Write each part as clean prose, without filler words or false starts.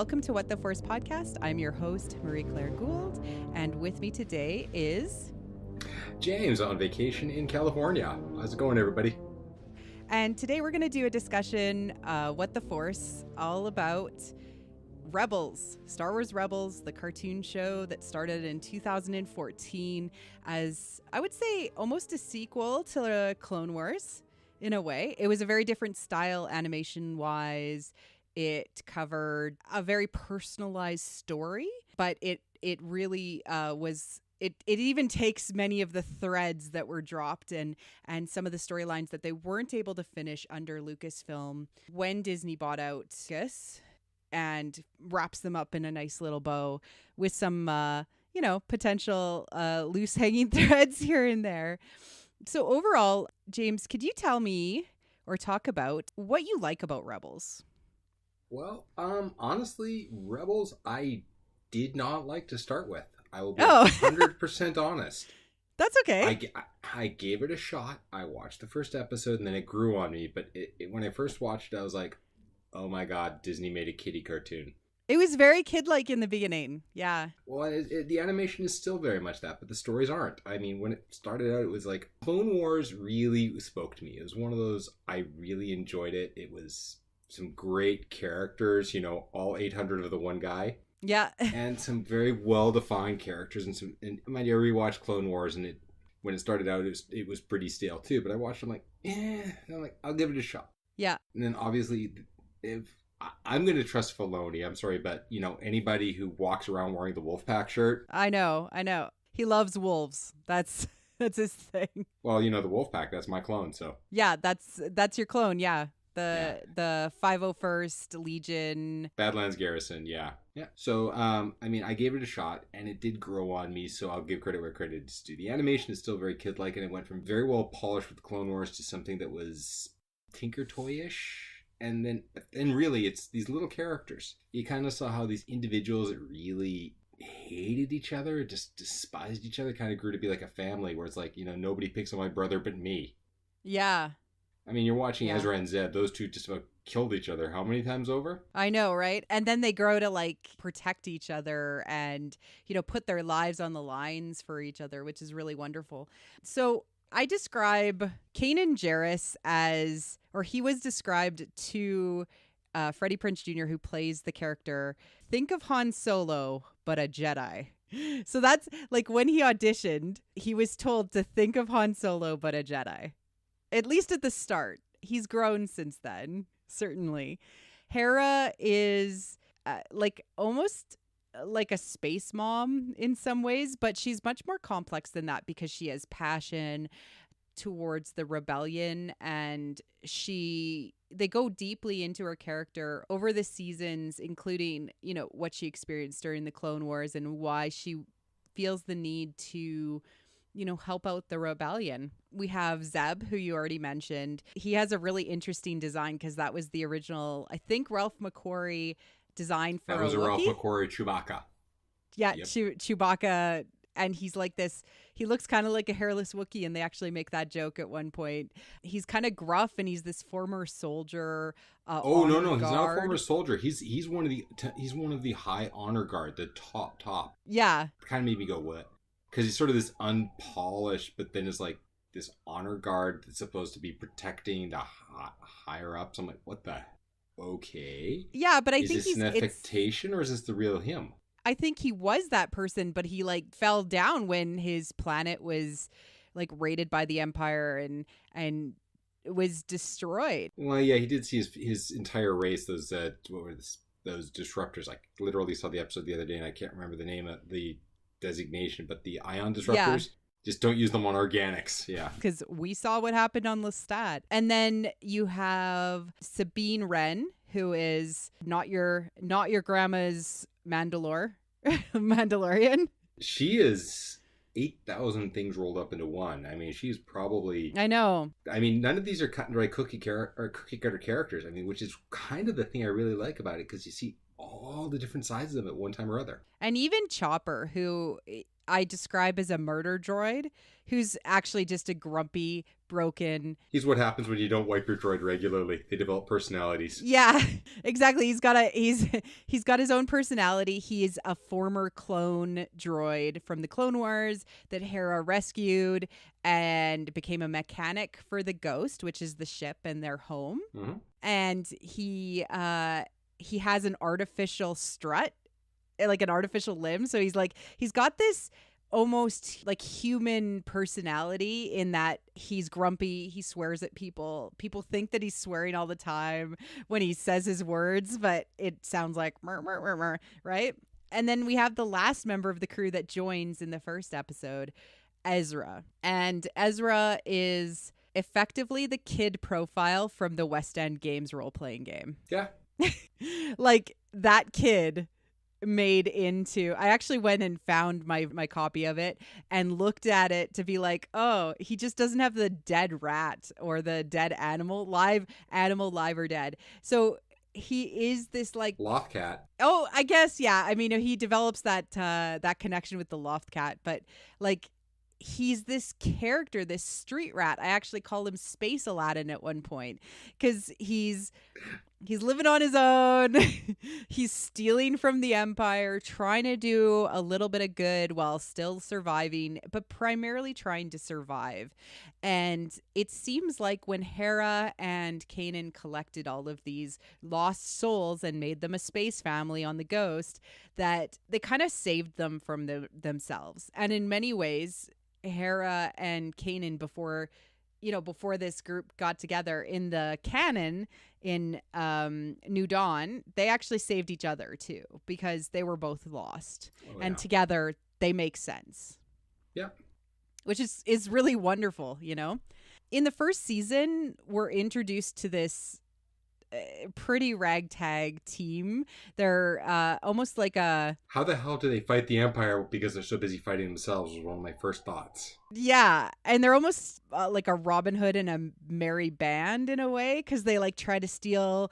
welcome to What the Force podcast. I'm your host, Marie-Claire Gould, and with me today is... James on vacation in California. How's it going, everybody? And today we're going to do a discussion, What the Force, all about Rebels, Star Wars Rebels, the cartoon show that started in 2014 as, I would say, almost a sequel to Clone Wars in a way. It was a very different style animation-wise. It covered a very personalized story, but it really was... It even takes many of the threads that were dropped and some of the storylines that they weren't able to finish under Lucasfilm when Disney bought out Lucas and wraps them up in a nice little bow with some, potential loose hanging threads here and there. So overall, James, could you tell me or talk about what you like about Rebels? Well, honestly, Rebels, I did not like to start with. I will be 100% honest. That's okay. I gave it a shot. I watched the first episode and then it grew on me. But when I first watched it, I was like, oh my God, Disney made a kiddie cartoon. It was very kid-like in the beginning. Yeah. Well, the animation is still very much that, but the stories aren't. I mean, when it started out, it was like Clone Wars really spoke to me. It was one of those, I really enjoyed it. It was some great characters, all 800 of the one guy. Yeah. And some very well-defined characters. And mind you, I rewatched Clone Wars, and when it started out, it was pretty stale too. But I watched, I'm like, and I'm like, I'll give it a shot. Yeah. And then obviously, if I'm going to trust Filoni, I'm sorry, but anybody who walks around wearing the Wolfpack shirt. I know. He loves wolves. That's his thing. Well, the Wolfpack, that's my clone, so. Yeah, that's your clone, yeah. The 501st Legion. Badlands Garrison, yeah. Yeah. So, I gave it a shot, and it did grow on me, so I'll give credit where credit is due. The animation is still very kid-like, and it went from very well polished with Clone Wars to something that was Tinker Toy-ish. And then really, it's these little characters. You kind of saw how these individuals that really hated each other, just despised each other, kind of grew to be like a family, where it's like, nobody picks on my brother but me. Yeah. I mean, you're watching Ezra and Zed. Those two just about killed each other. How many times over? I know, right? And then they grow to protect each other and, put their lives on the lines for each other, which is really wonderful. So I describe Kanan Jarrus he was described to Freddie Prinze Jr., who plays the character, think of Han Solo, but a Jedi. So that's when he auditioned, he was told to think of Han Solo, but a Jedi. At least at the start. He's grown since then, certainly. Hera is almost like a space mom in some ways, but she's much more complex than that because she has passion towards the rebellion, and they go deeply into her character over the seasons, including, what she experienced during the Clone Wars and why she feels the need to help out the rebellion. We have Zeb, who you already mentioned. He has a really interesting design because that was the original, I think, Ralph McQuarrie design for that was a Ralph McQuarrie Chewbacca. Yeah, yep. Chewbacca, and he's like this. He looks kind of like a hairless Wookiee, and they actually make that joke at one point. He's kind of gruff, and he's this former soldier. No, he's not a former soldier. He's one of the high honor guard, the top. Yeah, kind of made me go, what? Because he's sort of this unpolished, but then it's like this honor guard that's supposed to be protecting the higher ups. I'm like, what the? Okay. Yeah, but I think is this an affectation or is this the real him? I think he was that person, but he fell down when his planet was raided by the Empire and was destroyed. Well, yeah, he did see his entire race. Those those disruptors. I literally saw the episode the other day, and I can't remember the name of the designation, but the ion disruptors. Yeah. Just don't use them on organics. Yeah. Because we saw what happened on Lestat. And then you have Sabine Wren, who is not your grandma's Mandalorian. She is 8,000 things rolled up into one. I mean, she's probably... I know. I mean, none of these are cut and dry cookie cutter characters. I mean, which is kind of the thing I really like about it, because you see all the different sides of them at one time or other. And even Chopper, who I describe as a murder droid, who's actually just a grumpy, broken. He's what happens when you don't wipe your droid regularly. They develop personalities. Yeah, exactly. He's got his own personality. He is a former clone droid from the Clone Wars that Hera rescued and became a mechanic for the Ghost, which is the ship and their home. Mm-hmm. And he has an artificial strut, like an artificial limb. So he's got this almost like human personality in that he's grumpy, he swears at people. People think that he's swearing all the time when he says his words, but it sounds like mur, mur, mur, mur, right? And then we have the last member of the crew that joins in the first episode, Ezra. And Ezra is effectively the kid profile from the West End Games role-playing game. Yeah. Like that kid made into, I actually went and found my copy of it and looked at it to be like, oh, he just doesn't have the dead rat or the dead animal, live or dead. So he is this like Loth cat. Oh, I guess, yeah. I mean, he develops that connection with the Loth cat, but like he's this character, this street rat. I actually call him Space Aladdin at one point because he's living on his own. He's stealing from the Empire, trying to do a little bit of good while still surviving, but primarily trying to survive. And it seems like when Hera and Kanan collected all of these lost souls and made them a space family on the Ghost, that they kind of saved them from themselves. And in many ways, Hera and Kanan, before this group got together in the canon in New Dawn, they actually saved each other too, because they were both lost. And together they make sense. Yeah. Which is really wonderful, you know? In the first season, we're introduced to this pretty ragtag team. They're almost like a... How the hell do they fight the Empire because they're so busy fighting themselves was one of my first thoughts. Yeah, and they're almost like a Robin Hood and a merry band in a way, because they like try to steal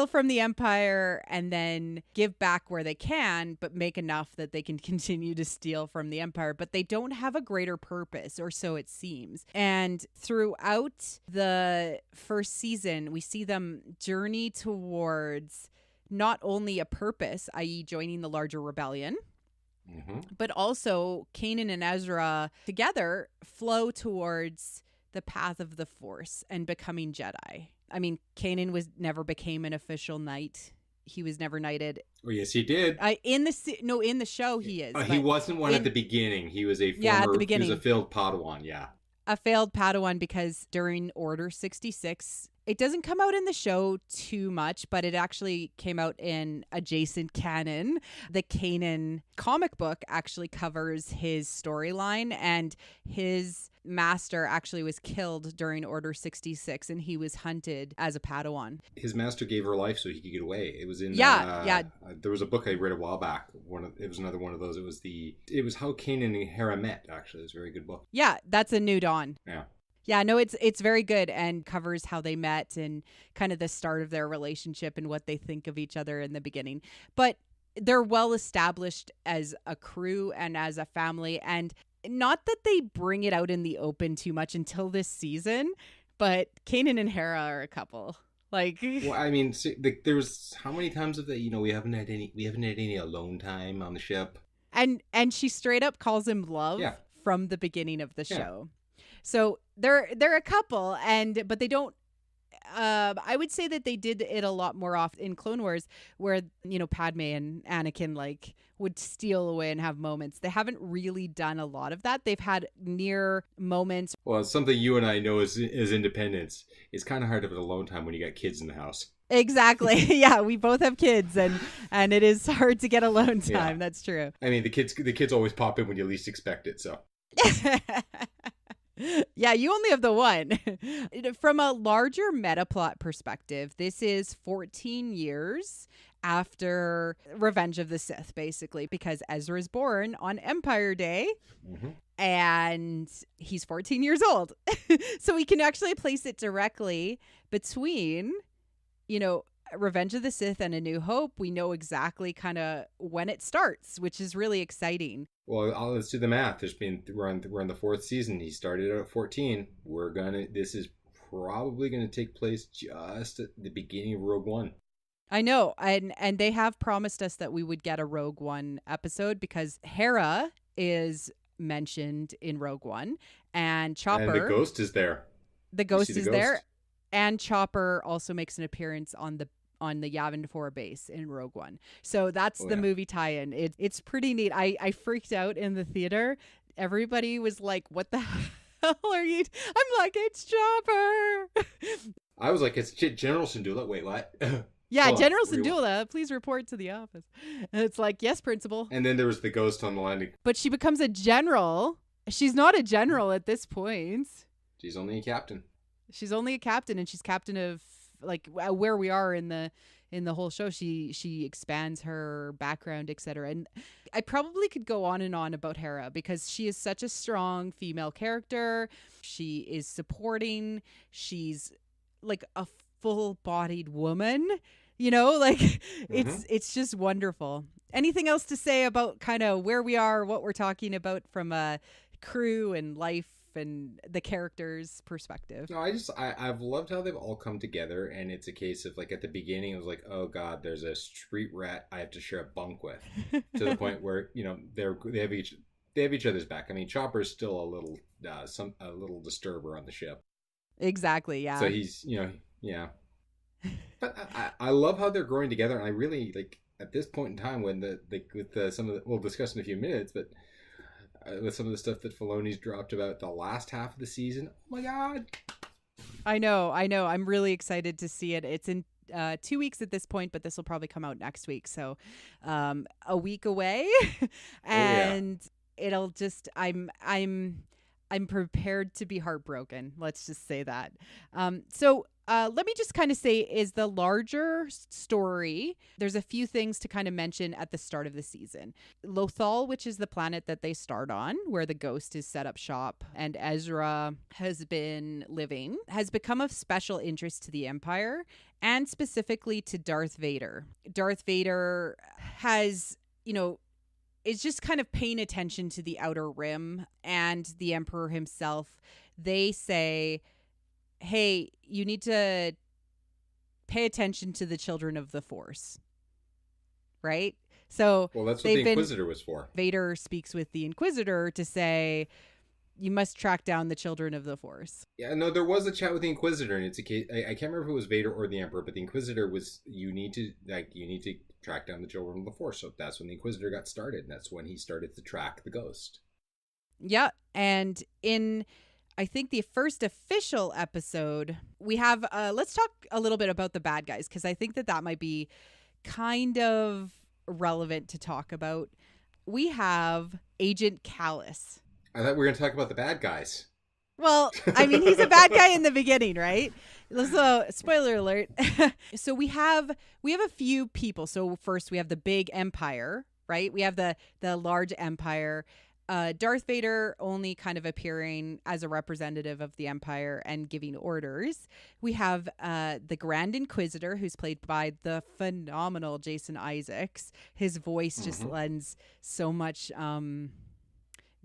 from the Empire and then give back where they can, but make enough that they can continue to steal from the Empire. But they don't have a greater purpose, or so it seems. And throughout the first season, we see them journey towards not only a purpose, i.e. joining the larger rebellion, but also Kanan and Ezra together flow towards the path of the Force and becoming Jedi. I mean, Kanan never became an official knight. He was never knighted. Oh, yes, he did. In the show he is. He wasn't one at the beginning. He was a former, at the beginning. He was a failed Padawan, yeah. A failed Padawan, because during Order 66, it doesn't come out in the show too much, but it actually came out in adjacent canon. The Kanan comic book actually covers his storyline, and his master actually was killed during Order 66, and he was hunted as a Padawan. His master gave her life so he could get away. It was in there was a book I read a while back. It was another one of those. It was how Kanan and Hera met. Actually, it was a very good book. Yeah, that's a New Dawn. Yeah. Yeah, no, it's very good and covers how they met and kind of the start of their relationship and what they think of each other in the beginning. But they're well established as a crew and as a family, and not that they bring it out in the open too much until this season, but Kanan and Hera are a couple. Like, well, I mean, there's how many times of that, we haven't had any alone time on the ship. And she straight up calls him love from the beginning of the show. So they're a couple, but they don't. I would say that they did it a lot more often in Clone Wars, where Padme and Anakin like would steal away and have moments. They haven't really done a lot of that. They've had near moments. Well, it's something you and I know as independents. It's kind of hard to have alone time when you got kids in the house. Exactly. Yeah, we both have kids, and it is hard to get alone time. Yeah. That's true. I mean, the kids always pop in when you least expect it. So. Yeah, you only have the one. From a larger meta plot perspective, this is 14 years after Revenge of the Sith, basically, because Ezra is born on Empire Day, and he's 14 years old. So we can actually place it directly between, Revenge of the Sith and A New Hope, we know exactly kind of when it starts, which is really exciting. Well, let's do the math. We're on the fourth season. He started out at 14. This is probably gonna take place just at the beginning of Rogue One. I know, and they have promised us that we would get a Rogue One episode because Hera is mentioned in Rogue One, and Chopper. And the Ghost is there. The Ghost is there, and Chopper also makes an appearance on the Yavin 4 base in Rogue One. So that's the movie tie-in. It's pretty neat. I freaked out in the theater. Everybody was like, "What the hell are you?" I'm like, "It's Chopper." I was like, "It's General Syndulla." Wait, what? Yeah, General Syndulla, please report to the office. And it's like, "Yes, Principal." And then there was the Ghost on the landing. But she becomes a general. She's not a general at this point. She's only a captain. She's only a captain, and she's captain of like where we are in the whole show. She expands her background, etc. And I probably could go on and on about Hera because she is such a strong female character. She is supporting. She's like a full-bodied woman. You know, like it's just wonderful. Anything else to say about kind of where we are, what we're talking about from a crew and life and the characters' perspective? No, I've loved how they've all come together, and it's a case of like at the beginning it was like, oh god, there's a street rat I have to share a bunk with, to the point where they have each other's back. I mean, Chopper's still a little disturber on the ship. Exactly, yeah. So he's yeah. But I love how they're growing together, and I really like at this point in time when we'll discuss in a few minutes, but with some of the stuff that Filoni's dropped about the last half of the season, oh my god! I know. I'm really excited to see it. It's in 2 weeks at this point, but this will probably come out next week, so a week away, and it'll just I'm prepared to be heartbroken. Let's just say that. So let me just kind of say, is the larger story, there's a few things to kind of mention at the start of the season. Lothal, which is the planet that they start on, where the Ghost is set up shop and Ezra has been living, has become of special interest to the Empire and specifically to Darth Vader. Darth Vader has, is just kind of paying attention to the Outer Rim and the Emperor himself. They say, hey, you need to pay attention to the children of the Force. Right? So, well, that's what the Inquisitor was for. Vader speaks with the Inquisitor to say, you must track down the children of the Force. Yeah, no, there was a chat with the Inquisitor, and it's a case. I can't remember if it was Vader or the Emperor, but the Inquisitor was, you need to track down the children of the Force. So that's when the Inquisitor got started, and that's when he started to track the Ghost. Yeah, and in, I think, the first official episode, we have, let's talk a little bit about the bad guys, because I think that might be kind of relevant to talk about. We have Agent Kallus. I thought we were going to talk about the bad guys. Well, I mean, he's a bad guy in the beginning, right? So, spoiler alert. So we have a few people. So first we have the big empire, right? We have the large empire. Darth Vader only kind of appearing as a representative of the Empire and giving orders. We have the Grand Inquisitor, who's played by the phenomenal Jason Isaacs. His voice just lends so much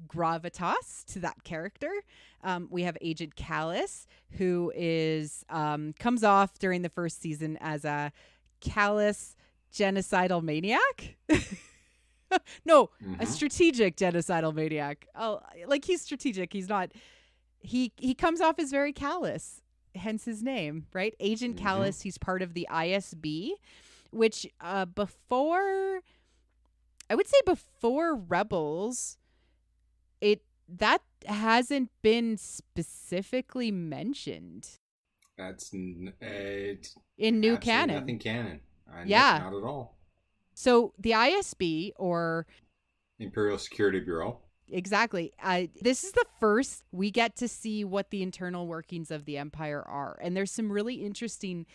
gravitas to that character. We have Agent Kallus, who is comes off during the first season as a callous genocidal maniac. No, a strategic genocidal maniac. Oh, like he's strategic. He's not. He comes off as very callous, hence his name, right? Agent Kallus. He's part of the ISB, which before Rebels, that hasn't been specifically mentioned. That's in new canon. Nothing canon. Yeah, not at all. So the ISB, or Imperial Security Bureau. Exactly. This is the first we get to see what the internal workings of the Empire are. And there's some really interesting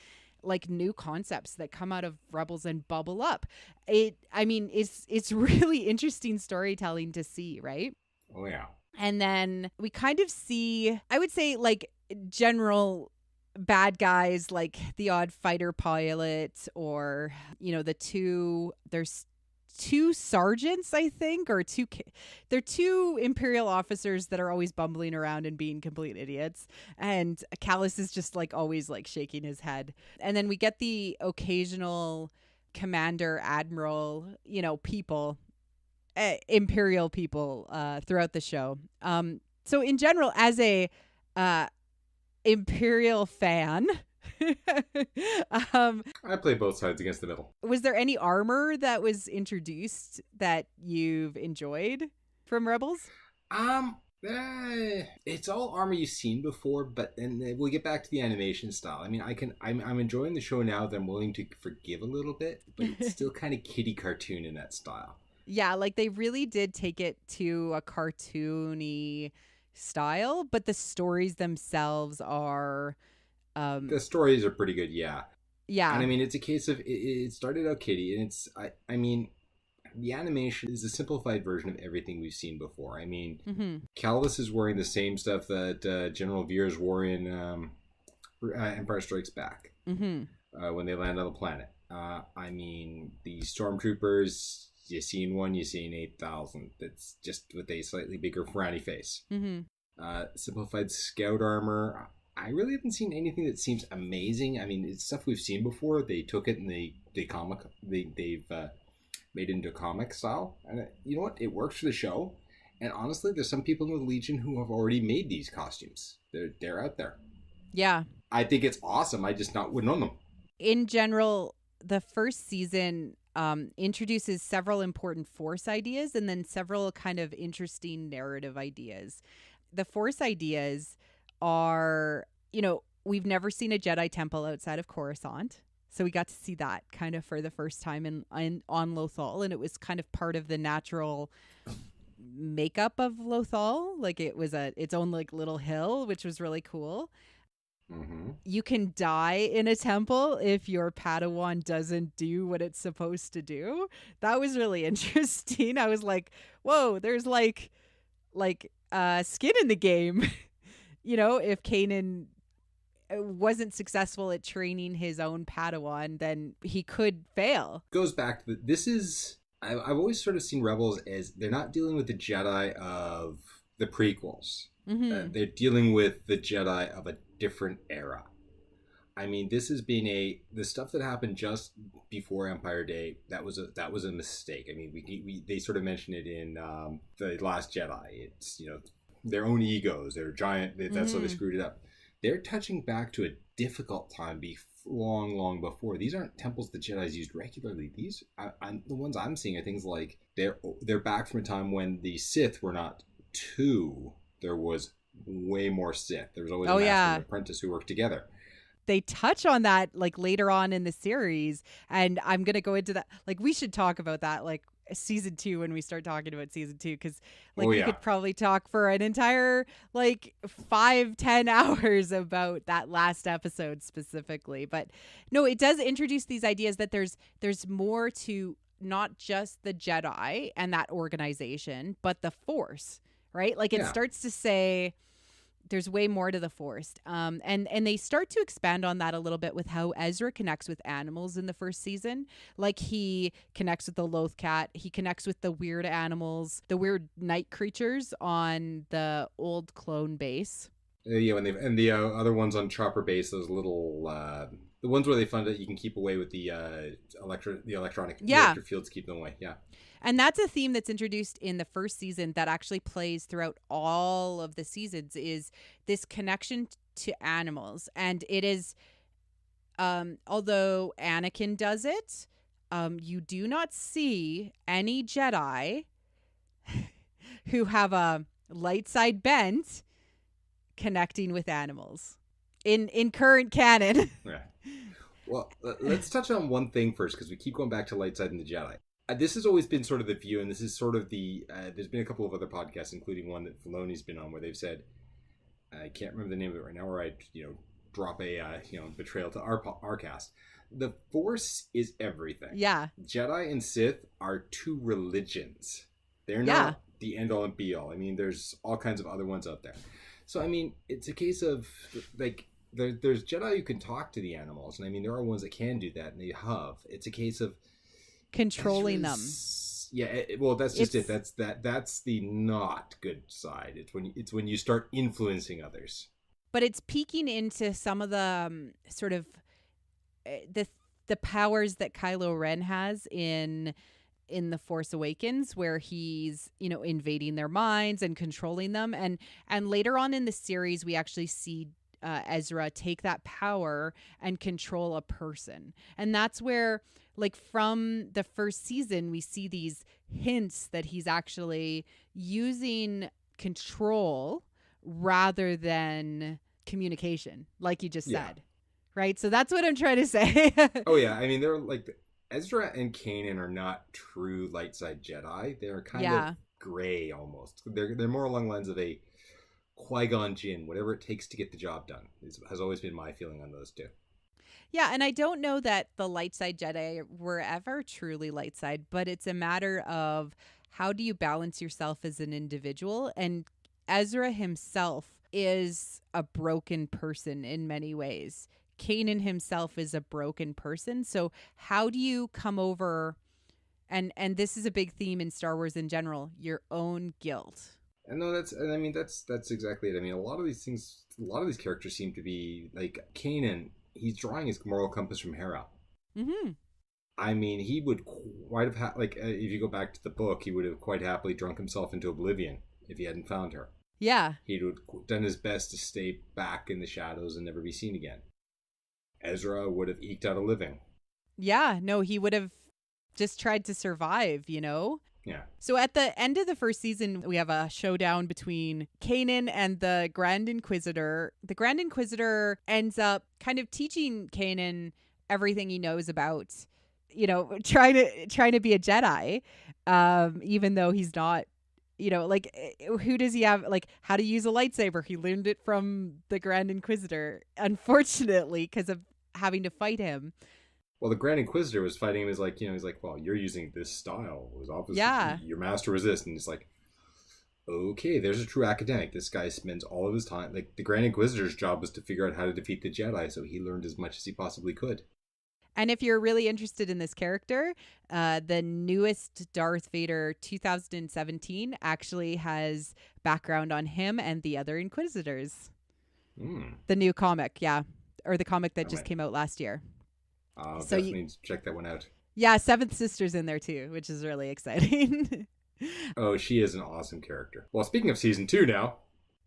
new concepts that come out of Rebels and bubble up. It's really interesting storytelling to see, right? Oh, yeah. And then we kind of see, I would say, General bad guys like the odd fighter pilot, or there's two sergeants, I think, or they're two Imperial officers that are always bumbling around and being complete idiots, and Callus is just like always like shaking his head. And then we get the occasional commander, admiral, people, Imperial people throughout the show. So in general, as a Imperial fan, I play both sides against the middle. was there any armor that was introduced that you've enjoyed from Rebels? It's all armor you've seen before, but then we'll get back to the animation style. I mean, I'm enjoying the show now that I'm willing to forgive a little bit, but it's still kind of kiddie cartoon in that style. Yeah, like they really did take it to a cartoony style, but the stories themselves are the stories are pretty good, yeah. And I mean, it's a case of it started out kiddie, and I mean, the animation is a simplified version of everything we've seen before. I mean, Callus is wearing the same stuff that General Veers wore in Empire Strikes Back when they land on the planet. I mean, the stormtroopers, you seen one, you seen 8,000. That's just with a slightly bigger frowny face. Simplified scout armor. I really haven't seen anything that seems amazing. I mean, it's stuff we've seen before. They took it and they've made it into comic style, and you know what? It works for the show. And honestly, there's some people in the Legion who have already made these costumes. They're out there. Yeah, I think it's awesome. I just wouldn't own them. In general, the first season introduces several important Force ideas and then several kind of interesting narrative ideas. The Force ideas are, we've never seen a Jedi temple outside of Coruscant. So we got to see that kind of for the first time on Lothal, and it was kind of part of the natural makeup of Lothal. Like it was its own like little hill, which was really cool. You can die in a temple if your Padawan doesn't do what it's supposed to do. That was really interesting. I was like, whoa, there's like skin in the game. If Kanan wasn't successful at training his own Padawan, then he could fail. Goes back to this is I've always sort of seen Rebels as they're not dealing with the Jedi of the prequels. They're dealing with the Jedi of a different era. I mean, this has been the stuff that happened just before Empire Day. That was a mistake. I mean, they sort of mentioned it in the Last Jedi. It's their own egos. They're giant. That's how they screwed it up. They're touching back to a difficult time long before. These aren't temples the Jedi's used regularly. These, the ones I'm seeing are things like they're back from a time when the Sith were not two. There was way more Sith. There was always a master and apprentice who worked together. They touch on that like later on in the series, and I'm gonna go into that. Like we should talk about that like season 2 when we start talking about season 2, because we could probably talk for an entire like 5-10 hours about that last episode specifically. But no, it does introduce these ideas that there's more to not just the Jedi and that organization, but the Force, right? Like it starts to say there's way more to the Force. And they start to expand on that a little bit with how Ezra connects with animals in the first season. Like he connects with the Lothcat. He connects with the weird animals, the weird night creatures on the old clone base. And the other ones on Chopper base, those little the ones where they found that you can keep away with the electric fields, keep them away. Yeah. And that's a theme that's introduced in the first season that actually plays throughout all of the seasons, is this connection to animals. And it is, although Anakin does it, you do not see any Jedi who have a light side bent connecting with animals in current canon. Yeah. Well, let's touch on one thing first, because we keep going back to light side and the Jedi. This has always been sort of the view, and this is sort of the there's been a couple of other podcasts, including one that Filoni's been on, where they've said, I can't remember the name of it right now, where I drop a betrayal to our cast. The Force is everything. Yeah. Jedi and Sith are two religions. They're not the end all and be all. I mean, there's all kinds of other ones out there. So I mean, it's a case of like there's Jedi who can talk to the animals, and I mean there are ones that can do that, and they have. It's a case of Controlling them. Yeah, well, that's just it. It's That's the not good side. It's when you start influencing others. but it's peeking into some of the sort of the powers that Kylo Ren has in The Force Awakens, where he's, invading their minds and controlling them. And later on in the series, we actually see Ezra take that power and control a person. And that's where, like, from the first season, we see these hints that he's actually using control rather than communication, like you just said. Right? So that's what I'm trying to say. Oh, yeah. I mean, they're like Ezra and Kanan are not true light side Jedi. They're kind of gray almost. They're more along the lines of a Qui-Gon Jinn. Whatever it takes to get the job done has always been my feeling on those two. Yeah, and I don't know that the light side Jedi were ever truly light side, but it's a matter of how do you balance yourself as an individual. And Ezra himself is a broken person in many ways. Kanan himself is a broken person. So how do you come over, and this is a big theme in Star Wars in general, your own guilt? And no, that's exactly it. I mean, a lot of these characters seem to be like Kanan. He's drawing his moral compass from Hera. Mm-hmm. I mean, he would quite have if you go back to the book, he would have quite happily drunk himself into oblivion if he hadn't found her. Yeah. He'd have done his best to stay back in the shadows and never be seen again. Ezra would have eked out a living. Yeah, no, he would have just tried to survive, Yeah. So at the end of the first season, we have a showdown between Kanan and the Grand Inquisitor. The Grand Inquisitor ends up kind of teaching Kanan everything he knows about, trying to be a Jedi, even though he's not. Who does he have? Like, how to use a lightsaber? He learned it from the Grand Inquisitor, unfortunately, because of having to fight him. Well, the Grand Inquisitor was fighting him. He's like, well, you're using this style. It was obviously your master was this, and it's like, okay, there's a true academic. This guy spends all of his time. Like, the Grand Inquisitor's job was to figure out how to defeat the Jedi, so he learned as much as he possibly could. And if you're really interested in this character, the newest Darth Vader 2017 actually has background on him and the other Inquisitors. The new comic, yeah. Or the comic that just came out last year. I'll definitely check that one out. Yeah, Seventh Sister's in there too, which is really exciting. Oh, she is an awesome character. Well, speaking of season 2 now.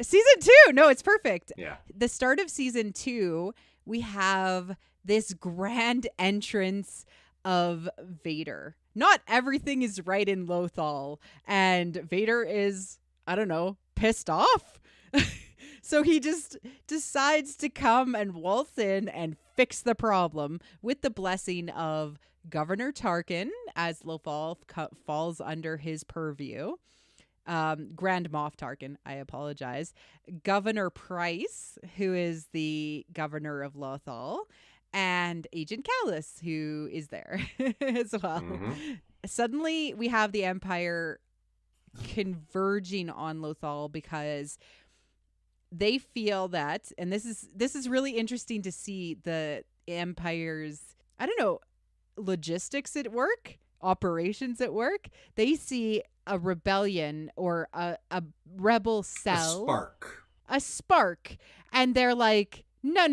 Season 2! No, it's perfect. Yeah. The start of season 2, we have this grand entrance of Vader. Not everything is right in Lothal, and Vader is, I don't know, pissed off. So he just decides to come and waltz in and fix the problem with the blessing of Governor Tarkin, as Lothal falls under his purview. Grand Moff Tarkin, I apologize. Governor Price, who is the governor of Lothal, and Agent Kallus, who is there as well. Mm-hmm. Suddenly, we have the Empire converging on Lothal because they feel that, and this is really interesting to see the Empire's, I don't know, logistics at work, operations at work. They see a rebellion or a rebel cell, a spark, and they're like, no,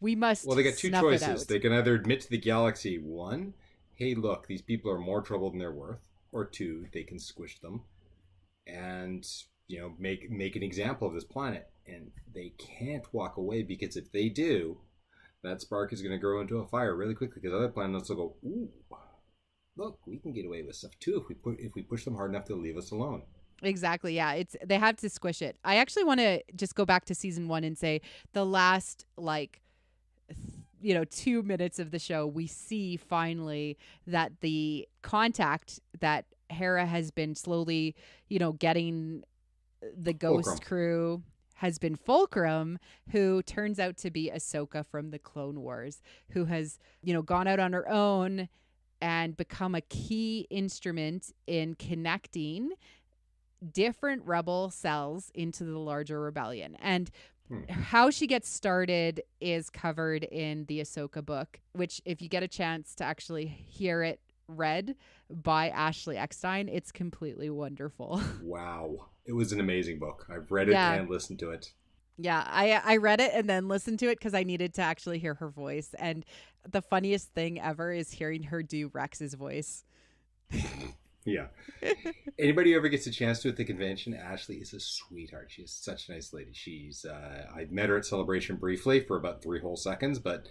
we must. Well, they got two choices. They can either admit to the galaxy, one, hey, look, these people are more trouble than they're worth, or two, they can squish them and make an example of this planet. And they can't walk away, because if they do, that spark is going to grow into a fire really quickly, because other planets will go, ooh, look, we can get away with stuff too if we push them hard enough, they'll leave us alone. Exactly. Yeah, they have to squish it. I actually want to just go back to season 1 and say the last 2 minutes of the show, we see finally that the contact that Hera has been slowly, getting the Ghost Fulcrum crew has been Fulcrum, who turns out to be Ahsoka from the Clone Wars, who has, gone out on her own and become a key instrument in connecting different rebel cells into the larger rebellion. And How she gets started is covered in the Ahsoka book, which if you get a chance to actually hear it read by Ashley Eckstein, it's completely wonderful. Wow. It was an amazing book. I've read it Yeah. and listened to it. Yeah, I read it and then listened to it because I needed to actually hear her voice. And the funniest thing ever is hearing her do Rex's voice. Yeah. Anybody who ever gets a chance to at the convention, Ashley is a sweetheart. She is such a nice lady. She's I met her at Celebration briefly for about 3 whole seconds, but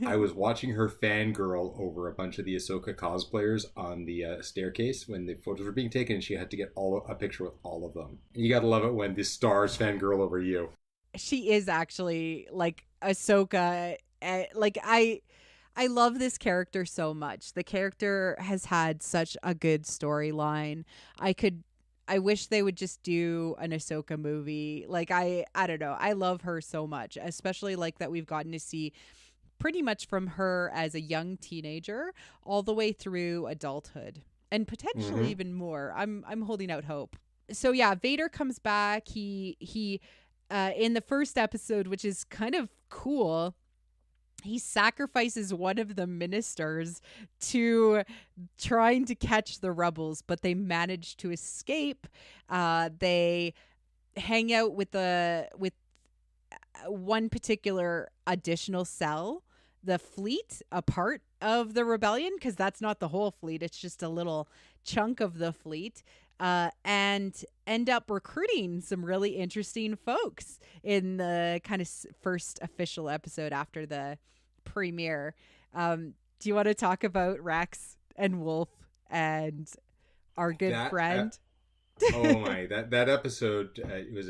I was watching her fangirl over a bunch of the Ahsoka cosplayers on the staircase when the photos were being taken, and she had to get a picture with all of them. And you gotta love it when the stars fangirl over you. She is actually like Ahsoka. Like I love this character so much. The character has had such a good storyline. I wish they would just do an Ahsoka movie. Like I don't know. I love her so much, especially like that we've gotten to see pretty much from her as a young teenager all the way through adulthood and potentially even more. I'm holding out hope. So yeah, Vader comes back. He in the first episode, which is kind of cool, he sacrifices one of the ministers to trying to catch the rebels, but they manage to escape. They hang out with one particular additional cell, the fleet, a part of the rebellion, because that's not the whole fleet. It's just a little chunk of the fleet. And end up recruiting some really interesting folks in the kind of first official episode after the premiere. Do you want to talk about Rex and Wolf and our good friend? Oh my, that episode, it was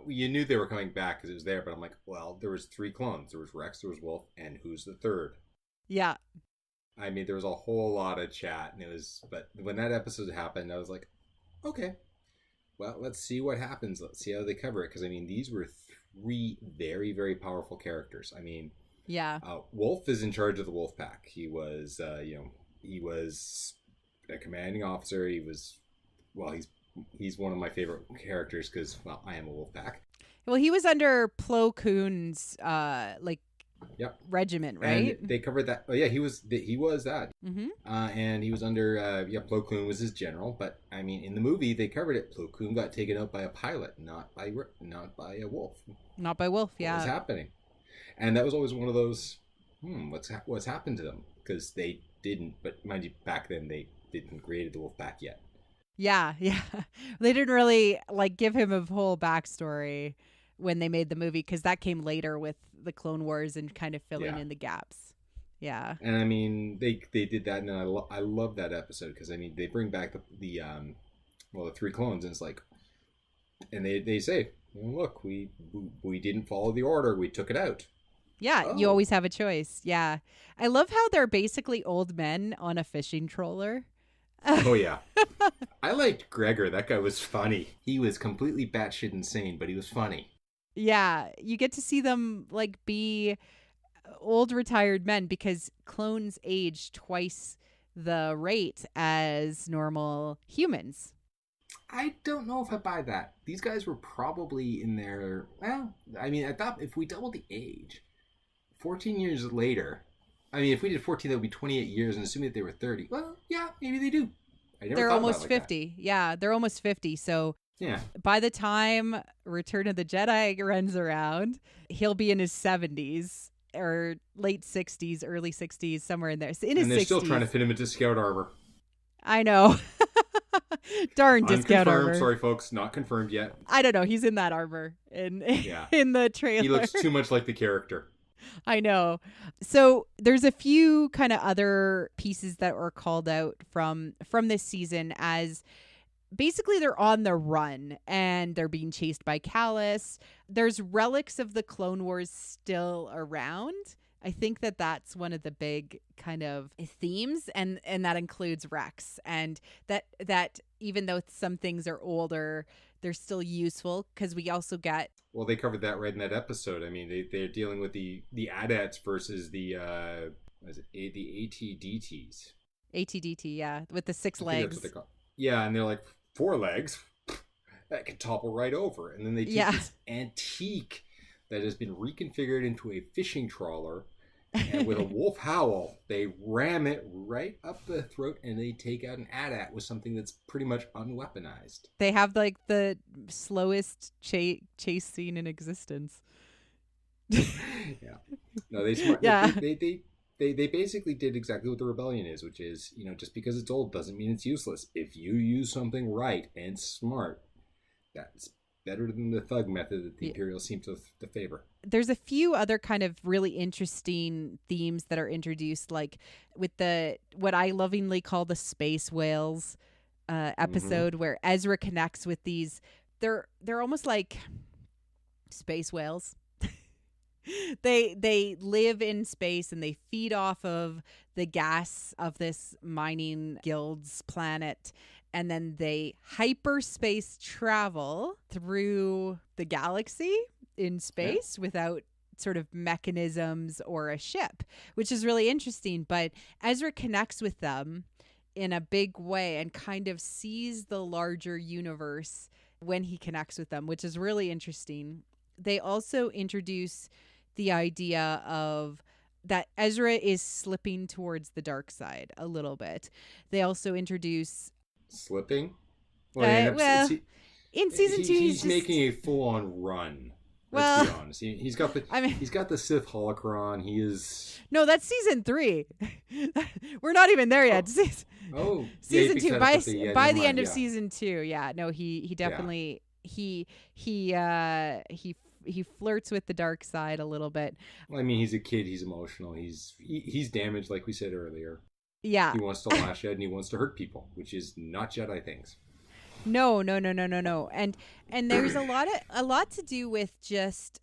you knew they were coming back because it was there, but I'm like, well, there was 3 clones. There was Rex, there was Wolf, and who's the third? Yeah. I mean, there was a whole lot of chat, but when that episode happened, I was like, okay, well, let's see what happens. Let's see how they cover it. Because, I mean, these were 3 very, very powerful characters. I mean, yeah. Wolf is in charge of the Wolf Pack. He was, he was a commanding officer. He's one of my favorite characters because, well, I am a Wolf Pack. Well, he was under Plo Koon's, Yep. regiment, right? And they covered that. Oh yeah, he was that. Mm-hmm. And he was under Plo Koon was his general. But I mean, in the movie they covered it. Plo Koon got taken out by a pilot, not by a wolf. Not by Wolf. Yeah. What was happening? And that was always one of those. What's happened to them? Because they didn't. But mind you, back then they didn't create the wolf pack yet. Yeah. They didn't really give him a whole backstory when they made the movie, because that came later with the Clone Wars and kind of filling in the gaps. Yeah. And I mean, they did that, and I love that episode because I mean they bring back the 3 clones, and it's like, and they say, well, look, we didn't follow the order, we took it out. Yeah, You always have a choice. Yeah, I love how they're basically old men on a fishing troller. Oh yeah. I liked Gregor. That guy was funny. He was completely batshit insane, but he was funny. Yeah, you get to see them be old retired men because clones age twice the rate as normal humans. I don't know if I buy that. These guys were probably in their, well, I mean, I thought if we doubled the age, 14 years later, I mean, if we did 14, that would be 28 years, and assuming that they were 30, well, yeah, maybe they do. They're almost 50. Yeah, they're almost 50. So yeah, by the time Return of the Jedi runs around, he'll be in his 70s or late 60s, early 60s, somewhere in there. So in his 60s. And they're still trying to fit him into scout armor. I know. Darn discount armor. Sorry, folks, not confirmed yet. I don't know. He's in that armor in the trailer. He looks too much like the character. I know. So there's a few kind of other pieces that were called out from this season as basically they're on the run and they're being chased by Kallus. There's relics of the Clone Wars still around. I think that that's one of the big kind of themes, and that includes Rex, and that even though some things are older, they're still useful because we also get. Well, they covered that right in that episode. I mean, they're dealing with the AT-ATs versus the AT-DTs. AT-DT, yeah, with the 6 legs. Yeah, and they're like 4 legs that can topple right over, and then they take this antique that has been reconfigured into a fishing trawler. And with a wolf howl, they ram it right up the throat and they take out an AT-AT with something that's pretty much unweaponized. They have like the slowest chase scene in existence. Yeah. No, they smart. Yeah. They basically did exactly what the rebellion is, which is, just because it's old doesn't mean it's useless. If you use something right and smart, that's better than the thug method that the Imperials seem to favor. There's a few other kind of really interesting themes that are introduced, like with what I lovingly call the space whales episode, where Ezra connects with these. They're almost like space whales. They live in space and they feed off of the gas of this mining guild's planet, and then they hyperspace travel through the galaxy in space without sort of mechanisms or a ship, which is really interesting. But Ezra connects with them in a big way and kind of sees the larger universe when he connects with them, which is really interesting. They also introduce the idea of that Ezra is slipping towards the dark side a little bit. They also introduce slipping. In season 2, he's making a full-on run. Let's be honest. He's got the Sith holocron. He is. No, that's season 3. We're not even there yet. Season 2. By the end of season 2, yeah. No, he definitely he flirts with the dark side a little bit. Well, I mean, he's a kid. He's emotional. He's damaged, like we said earlier. Yeah. He wants to lash out and he wants to hurt people, which is not Jedi things. No. And there's a lot to do with just,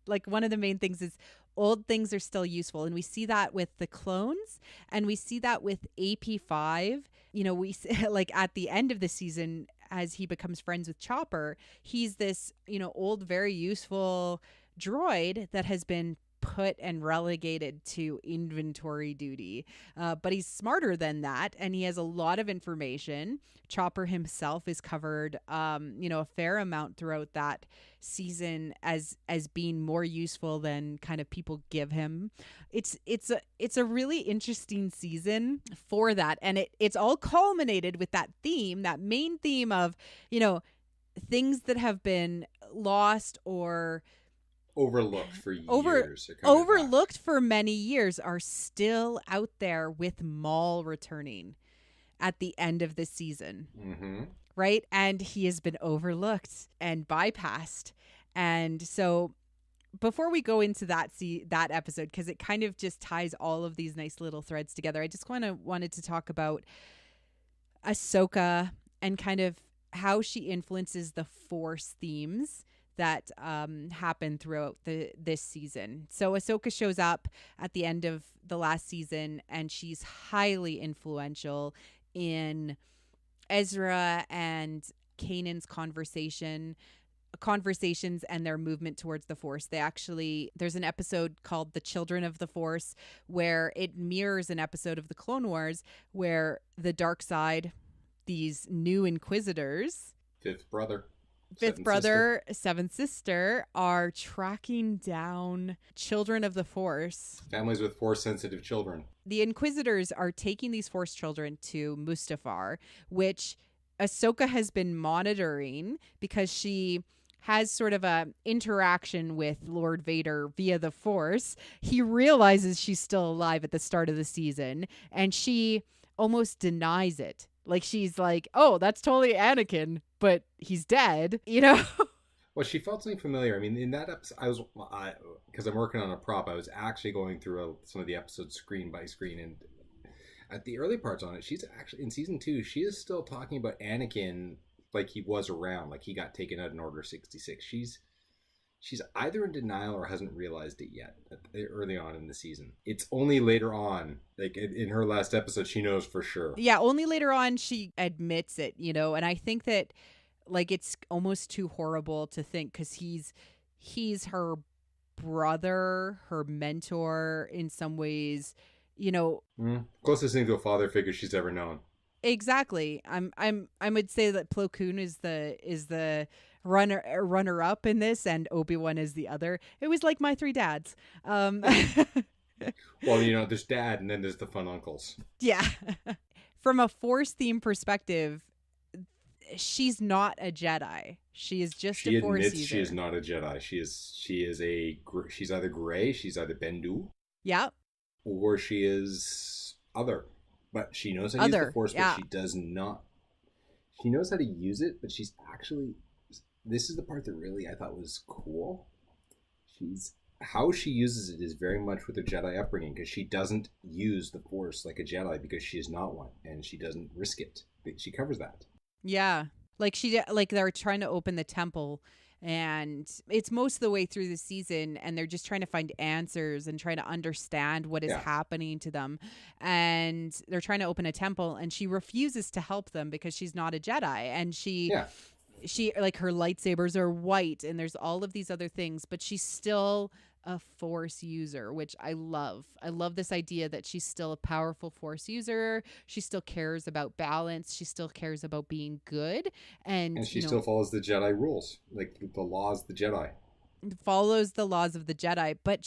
like one of the main things is old things are still useful. And we see that with the clones and we see that with AP5. We like at the end of the season, as he becomes friends with Chopper, he's this, old, very useful droid that has been put and relegated to inventory duty. But he's smarter than that, and he has a lot of information. Chopper himself is covered, a fair amount throughout that season as being more useful than kind of people give him. It's a really interesting season for that, and it's all culminated with that theme, that main theme of, things that have been lost or overlooked for years. Overlooked for many years are still out there, with Maul returning at the end of the season. Mm-hmm. Right? And he has been overlooked and bypassed. And so before we go into that episode, because it kind of just ties all of these nice little threads together, I just wanted to talk about Ahsoka and kind of how she influences the Force themes that happen throughout this season. So Ahsoka shows up at the end of the last season, and she's highly influential in Ezra and Kanan's conversations and their movement towards the Force. There's an episode called The Children of the Force where it mirrors an episode of the Clone Wars where the dark side, these new Inquisitors, fifth brother, seventh sister, are tracking down children of the Force. Families with Force-sensitive children. The Inquisitors are taking these Force children to Mustafar, which Ahsoka has been monitoring because she has sort of a interaction with Lord Vader via the Force. He realizes she's still alive at the start of the season, and she almost denies it. Like, she's like, oh, that's totally Anakin, but he's dead, Well, she felt something familiar. I mean, in that episode, because I'm working on a prop, I was actually going through some of the episodes screen by screen, and at the early parts on it, she's actually, in season 2, she is still talking about Anakin like he was around, like he got taken out in Order 66. She's either in denial or hasn't realized it yet early on in the season. It's only later on, like in her last episode, she knows for sure. Yeah, only later on she admits it, and I think that, like, it's almost too horrible to think, because he's her brother, her mentor in some ways, Closest thing to a father figure she's ever known. Exactly. I would say that Plo Koon is the runner up in this, and Obi-Wan is the other. It was like my three dads. Well, there's dad, and then there's the fun uncles. Yeah. From a Force theme perspective, she's not a Jedi. She is just She a Force admits user. she is not a Jedi. She's either gray, she's either Bendu, Yeah. or she is other. But she knows how to use the Force, yeah. but she does not. She knows how to use it, but she's actually. This is the part that really I thought was cool. How she uses it is very much with her Jedi upbringing, because she doesn't use the Force like a Jedi because she is not one, and she doesn't risk it. She covers that. Yeah. Like they're trying to open the temple, and it's most of the way through the season, and they're just trying to find answers and trying to understand what is happening to them. And they're trying to open a temple, and she refuses to help them because she's not a Jedi. And she like, her lightsabers are white, and there's all of these other things, but she's still a Force user, which I love. I love this idea that she's still a powerful Force user. She still cares about balance. She still cares about being good. And she still follows the Jedi rules, like the laws of the Jedi. Follows the laws of the Jedi, but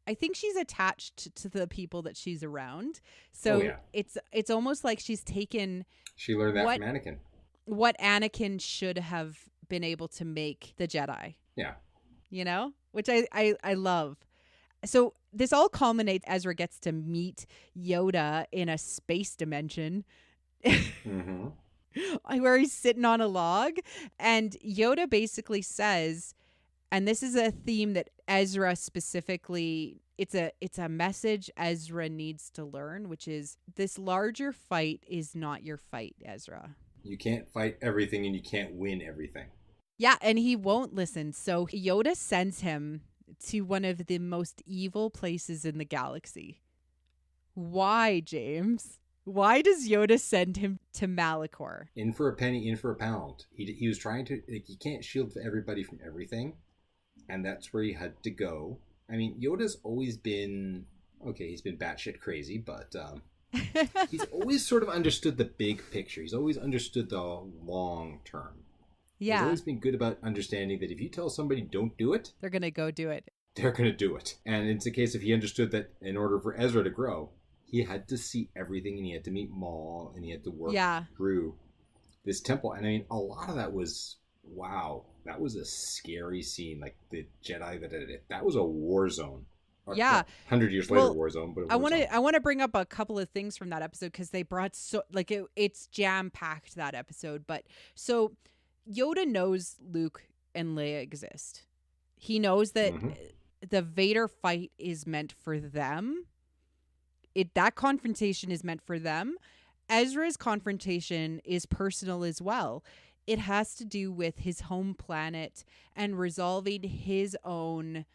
I think she's attached to the people that she's around. So it's almost like she's taken. She learned that from Anakin. What Anakin should have been able to make the Jedi. Yeah. Which I love. So this all culminates. Ezra gets to meet Yoda in a space dimension. Mm-hmm. Where he's sitting on a log. And Yoda basically says, and this is a theme that Ezra specifically, it's a message Ezra needs to learn, which is, this larger fight is not your fight, Ezra. You can't fight everything, and you can't win everything. Yeah, and he won't listen. So Yoda sends him to one of the most evil places in the galaxy. Why, James? Why does Yoda send him to Malachor? In for a penny, in for a pound. He was trying to, you can't shield everybody from everything, and that's where he had to go. I mean, Yoda's always been, he's been batshit crazy, but he's always sort of understood the big picture. He's always understood the long term. Yeah. He's always been good about understanding that if you tell somebody don't do it, they're going to go do it. They're going to do it. And it's a case of, he understood that in order for Ezra to grow, he had to see everything, and he had to meet Maul, and he had to work through this temple. And I mean, a lot of that was, wow, that was a scary scene. Like the Jedi that did it, that was a war zone. 100 years later, war zone. But I want to bring up a couple of things from that episode, because they brought it's jam packed, that episode. But so Yoda knows Luke and Leia exist. He knows that the Vader fight is meant for them. That confrontation is meant for them. Ezra's confrontation is personal as well. It has to do with his home planet and resolving his own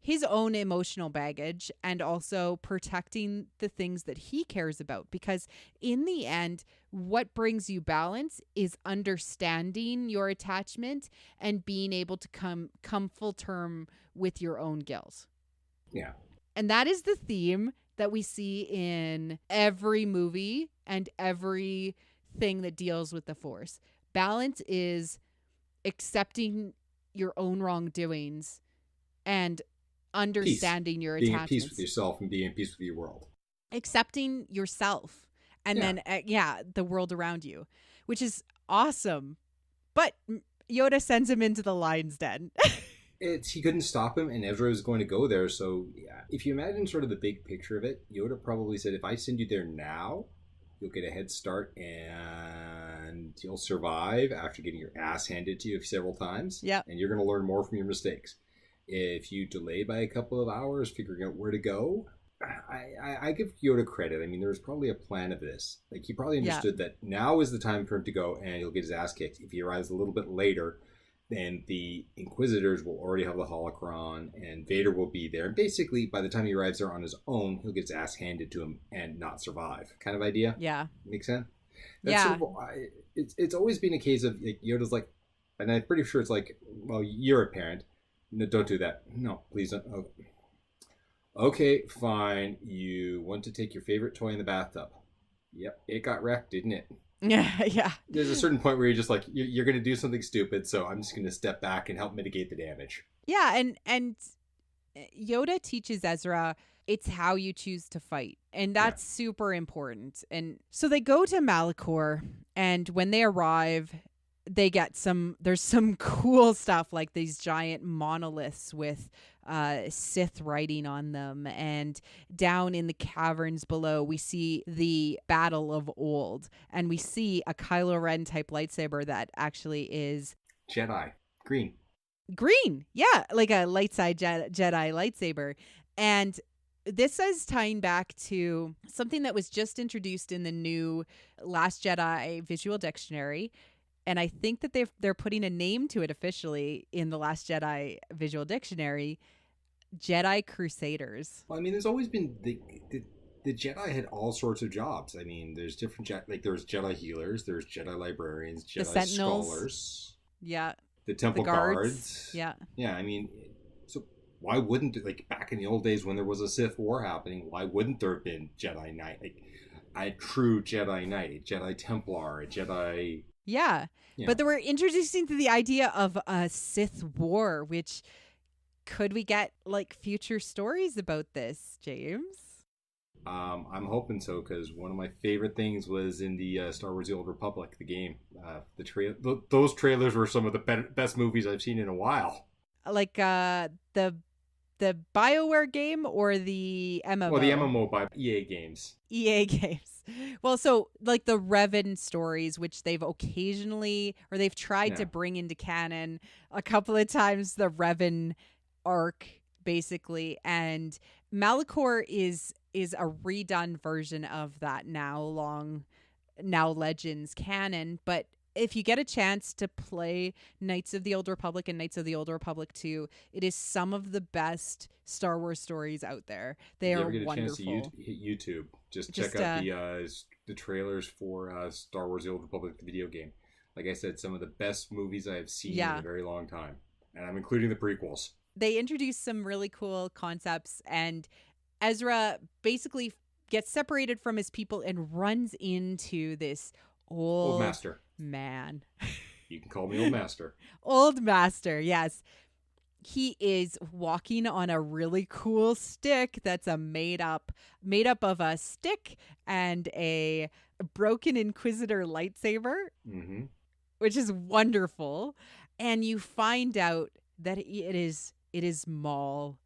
emotional baggage, and also protecting the things that he cares about. Because in the end, what brings you balance is understanding your attachment and being able to come full term with your own guilt. Yeah. And that is the theme that we see in every movie and every thing that deals with the Force. Balance is accepting your own wrongdoings and understanding your attachments. Being at peace with yourself and being at peace with your world. Accepting yourself and then, the world around you, which is awesome. But Yoda sends him into the lion's den. He couldn't stop him, and Ezra was going to go there. So, if you imagine sort of the big picture of it, Yoda probably said, if I send you there now, you'll get a head start and you'll survive after getting your ass handed to you several times. Yeah. And you're going to learn more from your mistakes. If you delay by a couple of hours figuring out where to go, I give Yoda credit. I mean, there was probably a plan of this. Like, he probably understood that now is the time for him to go, and he'll get his ass kicked. If he arrives a little bit later, then the Inquisitors will already have the holocron, and Vader will be there. And basically, by the time he arrives there on his own, he'll get his ass handed to him and not survive. Kind of idea? Yeah. Makes sense? That's sort of, it's always been a case of, like, Yoda's like, and I'm pretty sure it's like, well, you're a parent. No, don't do that. No, please don't. Okay, fine. You want to take your favorite toy in the bathtub. Yep, it got wrecked, didn't it? Yeah, yeah. There's a certain point where you're just like, you're going to do something stupid, so I'm just going to step back and help mitigate the damage. Yeah, and Yoda teaches Ezra it's how you choose to fight. And Yeah. that's super important. And so they go to Malachor, and when they arrive, they get there's some cool stuff like these giant monoliths with Sith writing on them. And down in the caverns below, we see the Battle of Old. And we see a Kylo Ren type lightsaber that actually is Jedi. Green. green. Yeah, like a light side Jedi lightsaber. And this is tying back to something that was just introduced in the new Last Jedi visual dictionary. And I think that they're putting a name to it officially in the Last Jedi visual dictionary, Jedi Crusaders. Well, I mean, there's always been the Jedi had all sorts of jobs. I mean, there's different like there's Jedi healers, there's Jedi librarians, The Jedi Sentinels. scholars, Yeah. the Temple The guards. Guards. Yeah. Yeah, I mean, so why wouldn't like back in the old days when there was a Sith war happening? Why wouldn't there have been Jedi Knight, like a true Jedi Knight, a Jedi Templar, a Jedi? Yeah. Yeah. But they were introducing to the idea of a Sith war, which could we get like future stories about this, James? I'm hoping so, because one of my favorite things was in the Star Wars: The Old Republic, the game. Those trailers were some of the best movies I've seen in a while. Like the BioWare game or the MMO? Well, the MMO by EA Games. EA games. Well, so like the Revan stories, which they've occasionally or they've tried to bring into canon a couple of times, the Revan arc basically, and Malachor is a redone version of that now Legends canon. But if you get a chance to play Knights of the Old Republic and Knights of the Old Republic 2, it is some of the best Star Wars stories out there. They are wonderful. If you ever get a chance to hit YouTube, just check out the trailers for Star Wars: The Old Republic, the video game. Like I said, some of the best movies I have seen in a very long time. And I'm including the prequels. They introduced some really cool concepts, and Ezra basically gets separated from his people and runs into this old master man. You can call me Old Master. Old Master, yes. He is walking on a really cool stick that's made up of a stick and a broken Inquisitor lightsaber, which is wonderful. And you find out that it is Maul,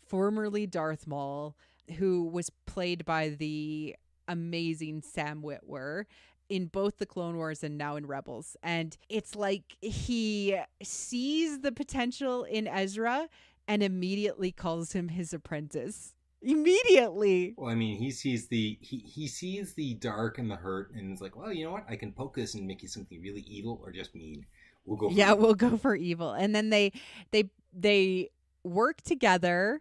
formerly Darth Maul, who was played by the amazing Sam Witwer in both the Clone Wars and now in Rebels. And it's like he sees the potential in Ezra and immediately calls him his apprentice. Immediately. Well, I mean, he sees the dark and the hurt, and it's like, well, you know what? I can poke this and make you something really evil or just mean. We'll go for evil. We'll go for evil. And then they work together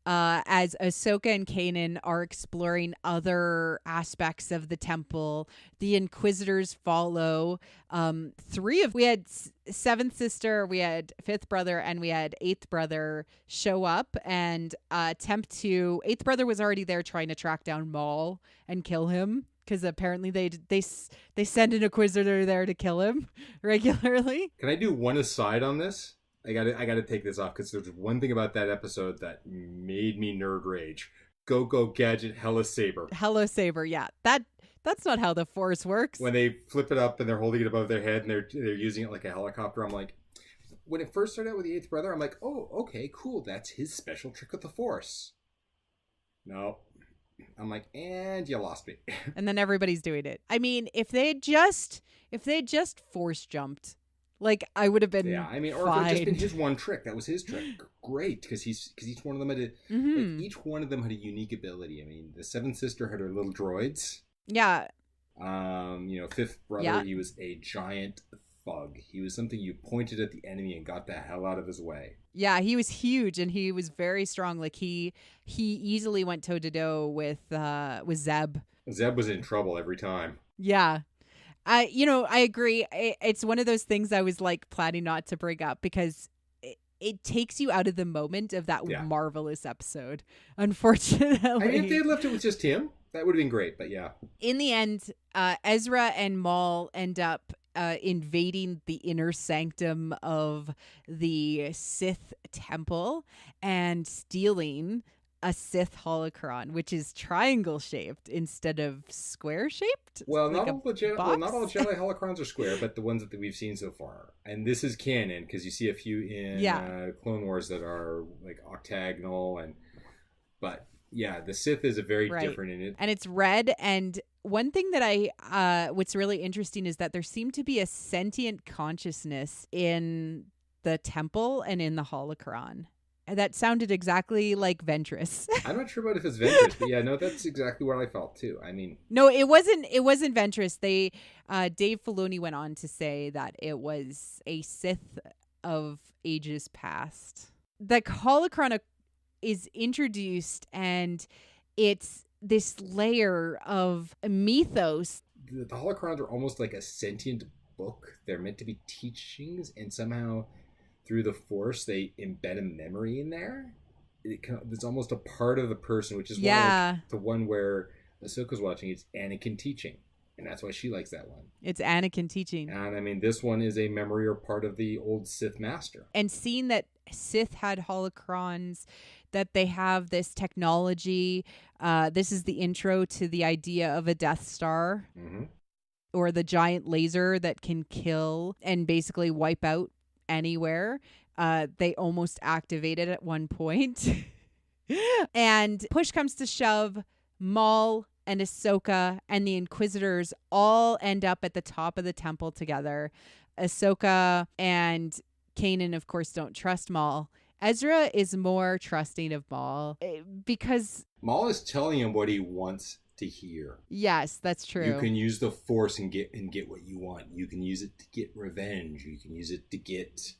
as Ahsoka and Kanan are exploring other aspects of the temple. The Inquisitors follow. We had seventh sister, we had fifth brother, and we had eighth brother show up and eighth brother was already there trying to track down Maul and kill him, because apparently they send an Inquisitor there to kill him regularly. Can I do one aside on this? I gotta take this off, because there's one thing about that episode that made me nerd rage. Go Gadget Hello Saber, yeah. That's not how the Force works. When they flip it up and they're holding it above their head and they're using it like a helicopter, I'm like, when it first started out with the eighth brother, I'm like, oh, okay, cool, that's his special trick with the Force. No. I'm like, and you lost me. And then everybody's doing it. I mean, if they just Force jumped, like, I would have been or if it had just been his one trick, that was his trick. Great, because each one of them had each one of them had a unique ability. I mean, the seventh sister had her little droids. Yeah. Fifth brother, he was a giant thug. He was something you pointed at the enemy and got the hell out of his way. Yeah, he was huge and he was very strong. Like he easily went toe to toe with Zeb. Zeb was in trouble every time. Yeah. I agree. It's one of those things I was like planning not to bring up because it takes you out of the moment of that marvelous episode. Unfortunately, I mean, if they had left it with just him, That would have been great, but yeah. In the end, Ezra and Maul end up invading the inner sanctum of the Sith temple and stealing a Sith holocron, which is triangle shaped instead of square shaped. Well, like not all box? Jedi holocrons are square, but the ones that we've seen so far, and this is canon because you see a few in Clone Wars that are like octagonal, but yeah, the Sith is a very different in it, and it's red. And one thing that what's really interesting is that there seemed to be a sentient consciousness in the temple and in the holocron. That sounded exactly like Ventress. I'm not sure about if it's Ventress, but yeah, no, that's exactly what I felt too. I mean, no, it wasn't Ventress. They Dave Filoni went on to say that it was a Sith of ages past. The holocron is introduced, and it's this layer of mythos. The holocrons are almost like a sentient book. They're meant to be teachings, and somehow through the Force, they embed a memory in there. It's almost a part of the person, which is why the one where Ahsoka's watching, it's Anakin teaching. And that's why she likes that one. It's Anakin teaching. And I mean, this one is a memory or part of the old Sith master. And seeing that Sith had holocrons, that they have this technology. This is the intro to the idea of a Death Star, or the giant laser that can kill and basically wipe out anywhere. They almost activated at one point. And push comes to shove, Maul and Ahsoka and the Inquisitors all end up at the top of the temple together. Ahsoka and Kanan, of course, don't trust Maul. Ezra is more trusting of Maul because Maul is telling him what he wants to hear. Yes, that's true. You can use the Force and get what you want. You can use it to get revenge. You can use it to get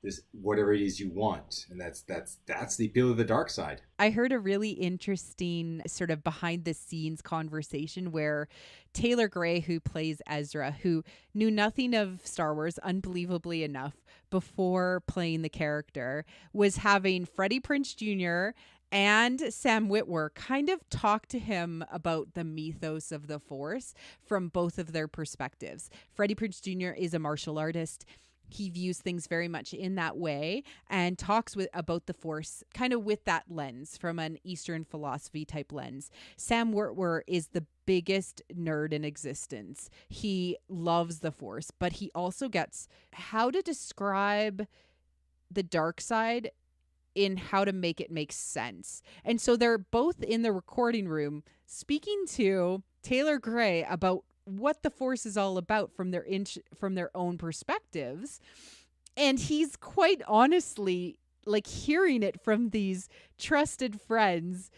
this whatever it is you want, and that's the appeal of the dark side. I heard a really interesting sort of behind the scenes conversation where Taylor Gray, who plays Ezra, who knew nothing of Star Wars, unbelievably enough, before playing the character, was having Freddie Prinze Jr. and Sam Witwer kind of talk to him about the mythos of the Force from both of their perspectives. Freddie Prinze Jr. is a martial artist. He views things very much in that way and talks about the Force kind of with that lens, from an Eastern philosophy type lens. Sam Witwer is the biggest nerd in existence. He loves the Force, but he also gets how to describe the dark side in how to make it make sense. And so they're both in the recording room speaking to Taylor Gray about what the Force is all about from their own perspectives. And he's quite honestly like hearing it from these trusted friends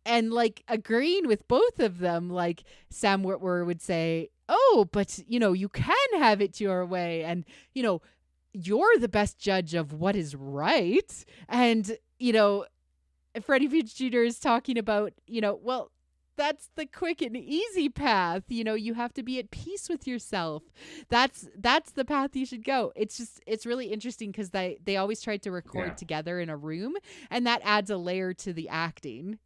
and like agreeing with both of them. Like Sam Witwer would say, "Oh, but you can have it your way, and you're the best judge of what is right." And Freddie Prinze Jr. is talking about, well, that's the quick and easy path. You have to be at peace with yourself. That's the path you should go. It's really interesting because they always tried to record together in a room, and that adds a layer to the acting.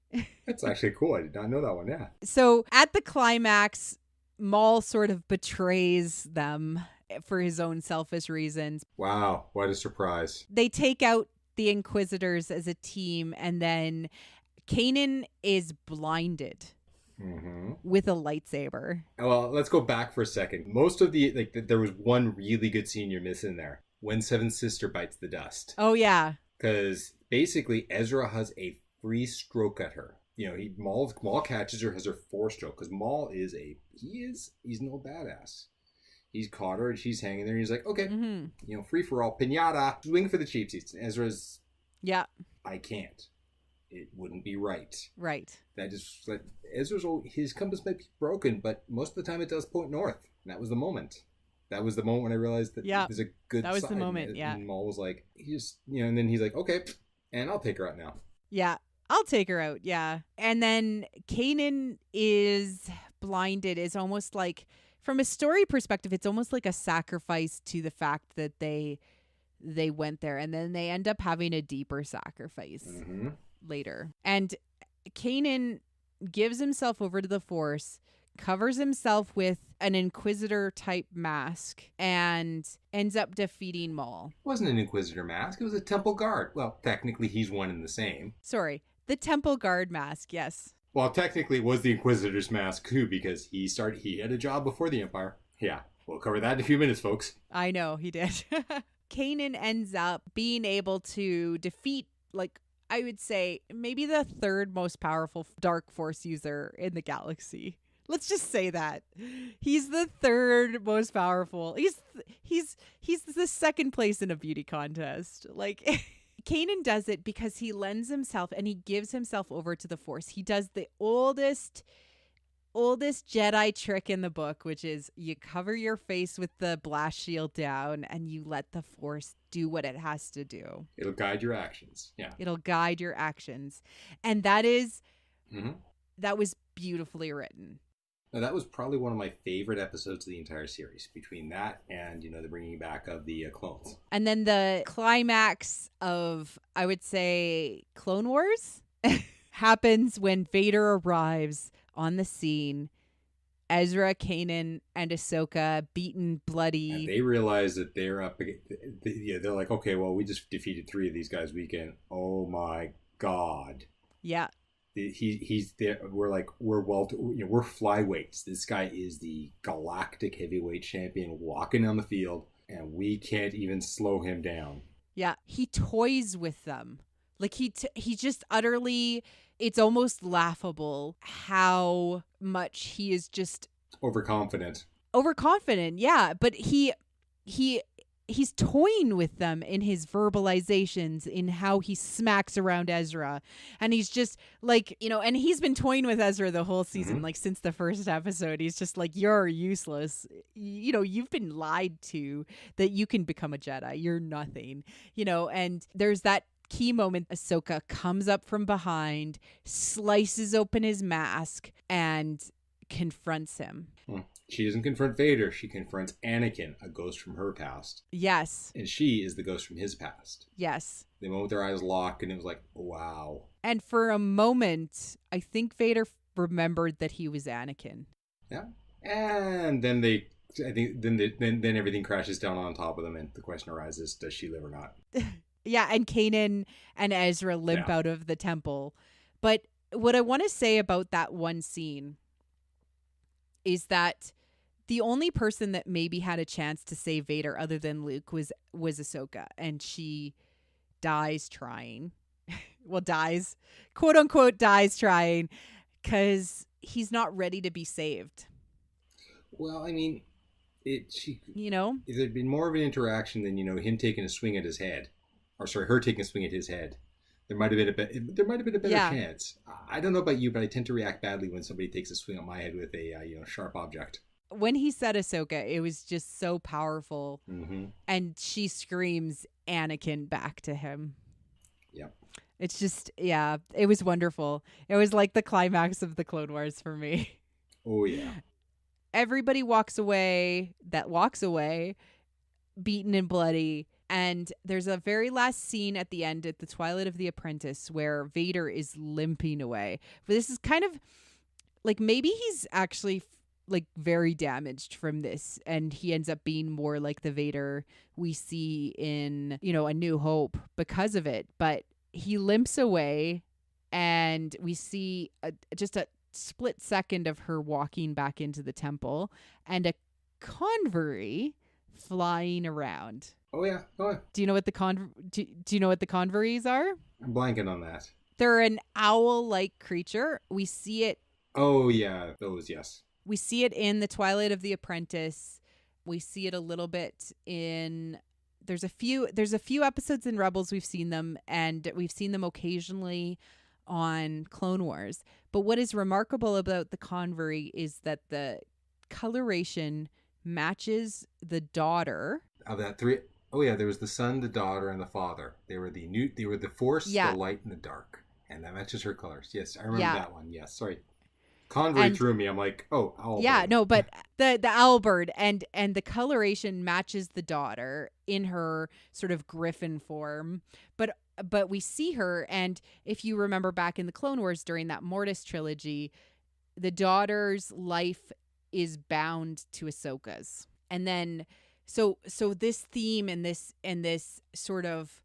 That's actually cool. I did not know that one. Yeah. So at the climax, Maul sort of betrays them for his own selfish reasons. Wow, what a surprise. They take out the Inquisitors as a team, and then Kanan is blinded with a lightsaber. Well, let's go back for a second. Most of there was one really good scene you're missing there. When Seventh Sister bites the dust. Oh, yeah. Because basically Ezra has a free stroke at her. Maul catches her, has her force stroke. Because Maul he's no badass. He's caught her and she's hanging there. And he's like, okay, free for all, pinata, swing for the cheapsies. Ezra's, I can't. It wouldn't be right. Right. That is like Ezra's. His compass might be broken, but most of the time it does point north. And that was the moment. That was the moment when I realized that there's a good. That was the moment. And Maul was like, and then he's like, okay, and I'll take her out now. Yeah, I'll take her out. Yeah, and then Kanan is blinded. Is almost like, from a story perspective, it's almost like a sacrifice to the fact that they went there, and then they end up having a deeper sacrifice later. And Kanan gives himself over to the Force, covers himself with an Inquisitor type mask, and ends up defeating Maul. It wasn't an Inquisitor mask. It was a Temple Guard. Well, technically, he's one and the same. Sorry, the Temple Guard mask, yes. Well, technically, it was the Inquisitor's mask too, because he had a job before the Empire. Yeah, we'll cover that in a few minutes, folks. I know, he did. Kanan ends up being able to defeat, like, I would say, maybe the third most powerful Dark Force user in the galaxy. Let's just say that. He's the third most powerful. He's the second place in a beauty contest. Like, Kanan does it because he lends himself and he gives himself over to the Force. He does the oldest Jedi trick in the book, which is you cover your face with the blast shield down and you let the Force do what it has to do. It'll guide your actions. Yeah. It'll guide your actions. And that is, Mm-hmm. that was beautifully written. Now, that was probably one of my favorite episodes of the entire series, between that and, the bringing back of the clones. And then the climax of, I would say, Clone Wars happens when Vader arrives on the scene. Ezra, Kanan, and Ahsoka beaten, bloody. And they realize that they're up. They're like, okay, well, we just defeated 3 of these guys weekend. Oh my God. Yeah. He's there. We're flyweights. This guy is the galactic heavyweight champion walking on the field, and we can't even slow him down. Yeah, he toys with them. Like he just utterly. It's almost laughable how much he is just overconfident. Yeah, but he's toying with them in his verbalizations, in how he smacks around Ezra. And he's just like, and he's been toying with Ezra the whole season, like since the first episode. He's just like, you're useless. You've been lied to that you can become a Jedi. You're nothing, and there's that key moment. Ahsoka comes up from behind, slices open his mask, and confronts him. She doesn't confront Vader. She confronts Anakin, a ghost from her past. Yes. And she is the ghost from his past. Yes. The moment their eyes lock, and it was like, wow. And for a moment, I think Vader remembered that he was Anakin. Yeah. And then then everything crashes down on top of them, and the question arises, does she live or not? Yeah, and Kanan and Ezra limp out of the temple. But what I want to say about that one scene is that the only person that maybe had a chance to save Vader other than Luke was Ahsoka, and she dies trying. Well, dies, quote unquote, dies trying, because he's not ready to be saved. Well, I mean, if there'd been more of an interaction than him taking a swing at his head, or sorry, her taking a swing at his head, there might have been a better chance. I don't know about you, but I tend to react badly when somebody takes a swing at my head with a sharp object. When he said Ahsoka, it was just so powerful, and she screams Anakin back to him. Yep. It's just, it was wonderful. It was like the climax of the Clone Wars for me. Oh yeah. Everybody walks away, beaten and bloody. And there's a very last scene at the end at the Twilight of the Apprentice where Vader is limping away. But this is kind of like, maybe he's actually like very damaged from this, and he ends up being more like the Vader we see in, A New Hope because of it. But he limps away, and we see just a split second of her walking back into the temple and a convoy flying around. Oh yeah. Do you know what the do you know what the convoys are? I'm blanking on that. They're an owl-like creature. We see it. Oh yeah, those, yes. We see it in the Twilight of the Apprentice. We see it a little bit in. There's a few episodes in Rebels we've seen them, and we've seen them occasionally on Clone Wars. But what is remarkable about the convoy is that the coloration matches the daughter of that 3. Oh yeah, there was the son, the daughter, and the father. They were the Force, the light, and the dark, and that matches her colors. Yes, I remember that one. Yes, sorry, convoy threw me. I'm like, oh, owl bird. No, but the owl bird and the coloration matches the daughter in her sort of griffin form, but but we see her, and if you remember back in the Clone Wars during that Mortis trilogy, the daughter's life is bound to Ahsoka's. And then so this theme and this sort of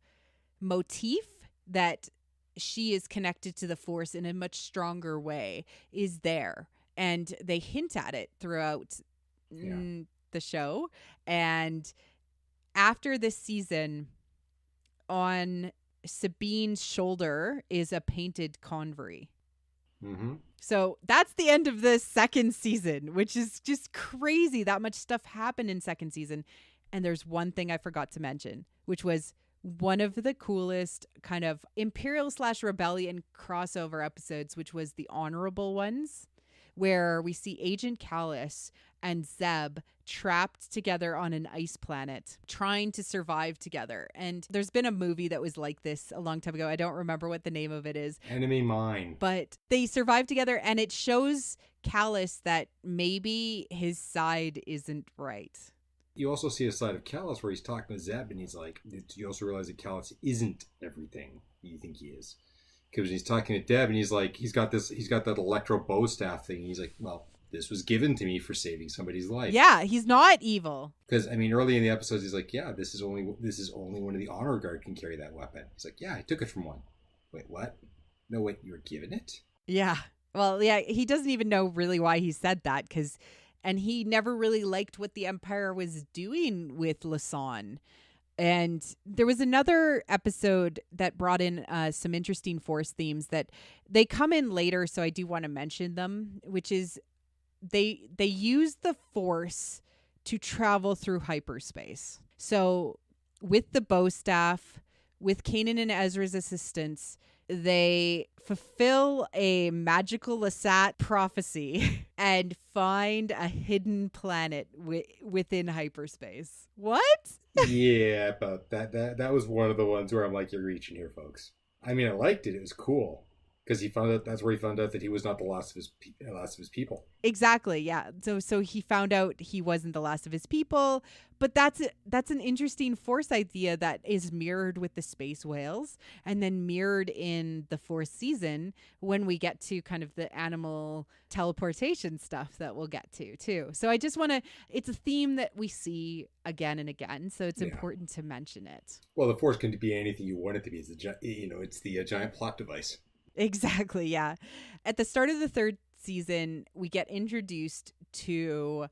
motif that she is connected to the Force in a much stronger way is there. And they hint at it throughout the show. And after this season, on Sabine's shoulder is a painted convery. Mm-hmm. So that's the end of the second season, which is just crazy. That much stuff happened in second season. And there's one thing I forgot to mention, which was one of the coolest kind of Imperial/Rebellion crossover episodes, which was the Honorable Ones, where we see Agent Kallus and Zeb trapped together on an ice planet, trying to survive together. And there's been a movie that was like this a long time ago. I don't remember what the name of it is. Enemy Mine. But they survive together, and it shows Kallus that maybe his side isn't right. You also see a side of Kallus where he's talking to Zeb, and he's like, you also realize that Kallus isn't everything you think he is. Because he's talking to Deb, and he's like, he's got that electro bow staff thing. And he's like, well, this was given to me for saving somebody's life. Yeah, he's not evil. Because I mean, early in the episodes, he's like, yeah, this is only one of the honor guard can carry that weapon. He's like, yeah, I took it from one. Wait, what? No, wait, you were given it? Yeah. Well, yeah, he doesn't even know really why he said that, and he never really liked what the Empire was doing with Lasan. And there was another episode that brought in some interesting Force themes that they come in later, so I do want to mention them, which is they use the Force to travel through hyperspace. So with the bow staff, with Kanan and Ezra's assistance, they fulfill a magical Lasat prophecy and find a hidden planet within hyperspace. What? Yeah, but that was one of the ones where I'm like, you're reaching here, folks. I mean, I liked it. It was cool. Because that's where he found out that he was not the last of his people. Exactly, yeah. So he found out he wasn't the last of his people, but that's an interesting Force idea that is mirrored with the space whales, and then mirrored in the fourth season when we get to kind of the animal teleportation stuff that we'll get to too. So I just want to. It's a theme that we see again and again, so it's important to mention it. Well, the Force can be anything you want it to be. It's the giant plot device. Exactly, yeah. At the start of the third season, we get introduced to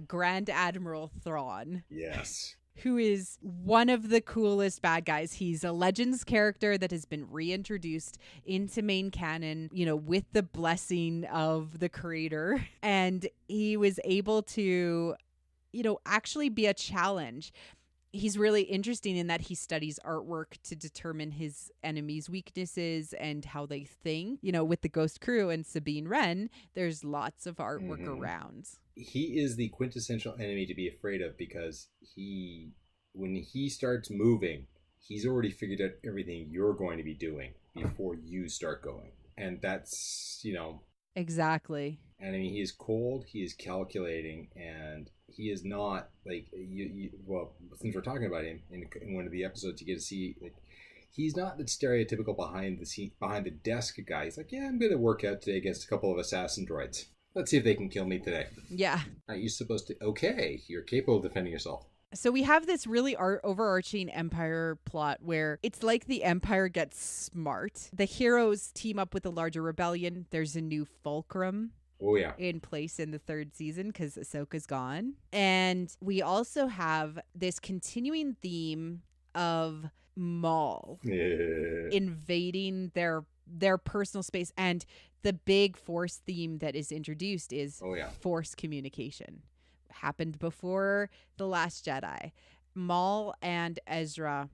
Grand Admiral Thrawn. Yes. Who is one of the coolest bad guys. He's a Legends character that has been reintroduced into main canon, with the blessing of the creator. And he was able to, actually be a challenge. He's really interesting in that he studies artwork to determine his enemies' weaknesses and how they think. With the Ghost Crew and Sabine Wren, there's lots of artwork around. He is the quintessential enemy to be afraid of because when he starts moving, he's already figured out everything you're going to be doing before you start going. And that's, Exactly. And I mean, he is cold, he is calculating, and he is not like well, since we're talking about him in one of the episodes, you get to see like he's not the stereotypical behind the desk guy. He's like, yeah, I'm gonna work out today against a couple of assassin droids. Let's see if they can kill me today. Yeah. Are you supposed to? Okay, you're capable of defending yourself. So we have this really overarching Empire plot where it's like the Empire gets smart. The heroes team up with a larger rebellion. There's a new fulcrum. Oh, yeah. In place in the third season because Ahsoka's gone. And we also have this continuing theme of Maul invading their personal space. And the big Force theme that is introduced is Force communication. Happened before The Last Jedi. Maul and Ezra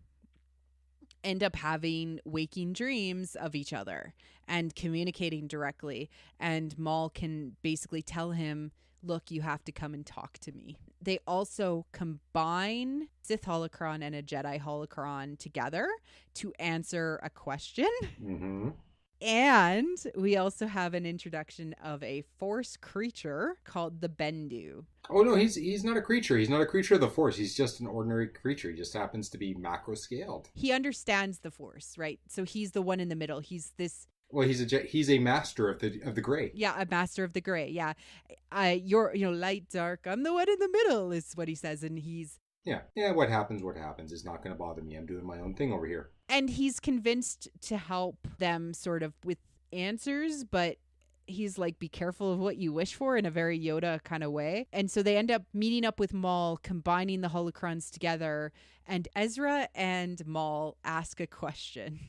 end up having waking dreams of each other and communicating directly. And Maul can basically tell him, look, you have to come and talk to me. They also combine Sith holocron and a Jedi holocron together to answer a question. Mm-hmm. And we also have an introduction of a Force creature called the Bendu. Oh no, he's not a creature. He's not a creature of the Force. He's just an ordinary creature. He just happens to be macro scaled. He understands the Force, right? So he's the one in the middle. He's this. Well, he's a master of the gray. Yeah, a master of the gray. Yeah, you're light, dark. I'm the one in the middle, is what he says, and he's. Yeah. What happens is not going to bother me. I'm doing my own thing over here. And he's convinced to help them sort of with answers, but he's like, be careful of what you wish for, in a very Yoda kind of way. And so they end up meeting up with Maul, combining the holocrons together, and Ezra and Maul ask a question.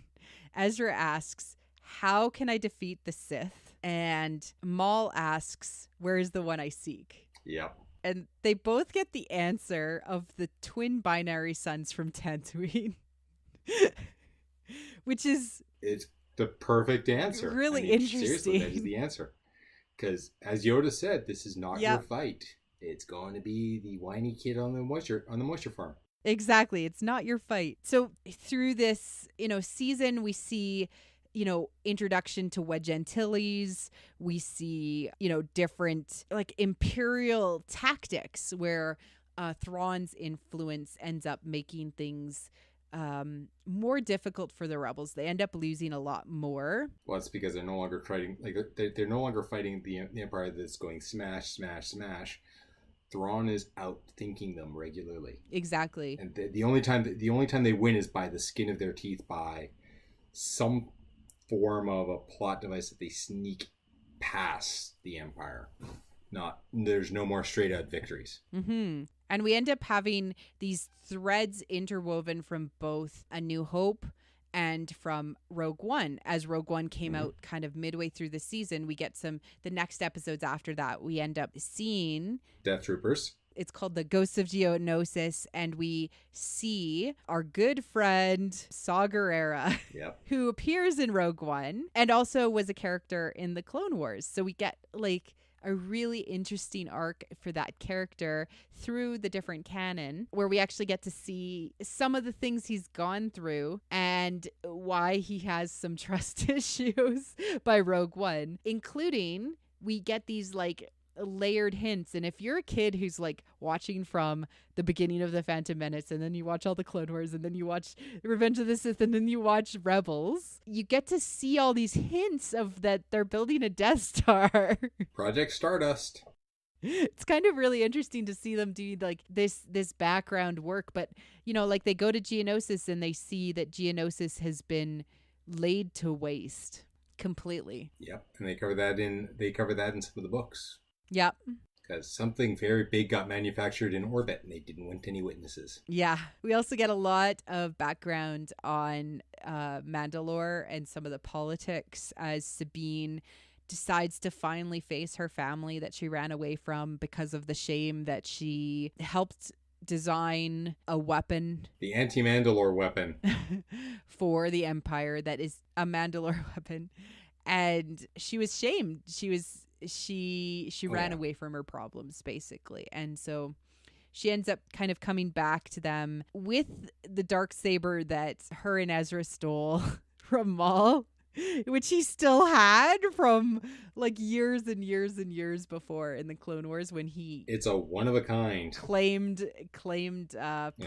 Ezra asks, how can I defeat the Sith? And Maul asks, where is the one I seek? Yep. And they both get the answer of the twin binary suns from Tatooine. Which is... It's the perfect answer. Really interesting. Seriously, that is the answer. Because as Yoda said, this is not your fight. It's going to be the whiny kid on the moisture farm. Exactly. It's not your fight. So through this, season, we see, introduction to Wedge Antilles. We see, different like Imperial tactics where Thrawn's influence ends up making things more difficult for the rebels. They end up losing a lot more. Well, it's because they're no longer fighting. Like they're no longer fighting the Empire that's going smash, smash, smash. Thrawn is outthinking them regularly. Exactly. And the only time they win is by the skin of their teeth, by some form of a plot device that they sneak past the Empire. There's no more straight out victories. Mm-hmm. And we end up having these threads interwoven from both A New Hope and from Rogue One. As Rogue One came out kind of midway through the season, we get the next episodes after that, we end up seeing Death Troopers. It's called The Ghosts of Geonosis, and we see our good friend Saw Gerrera, who appears in Rogue One and also was a character in the Clone Wars. So we get like a really interesting arc for that character through the different canon, where we actually get to see some of the things he's gone through and why he has some trust issues by Rogue One, including we get these like layered hints. And if you're a kid who's like watching from the beginning of the Phantom Menace, and then you watch all the Clone Wars, and then you watch Revenge of the Sith, and then you watch Rebels, you get to see all these hints of that they're building a Death Star. Project Stardust. It's kind of really interesting to see them do like this background work, but like they go to Geonosis and they see that Geonosis has been laid to waste completely. Yep, and they cover that in some of the books. Yep. Because something very big got manufactured in orbit and they didn't want any witnesses. Yeah. We also get a lot of background on Mandalore and some of the politics as Sabine decides to finally face her family that she ran away from because of the shame that she helped design a weapon. The anti-Mandalore weapon. For the Empire that is a Mandalore weapon. And she was shamed. She ran away from her problems, basically. And so she ends up kind of coming back to them with the Darksaber that her and Ezra stole from Maul, which he still had from like years and years and years before in the Clone Wars, when it's a one of a kind claimed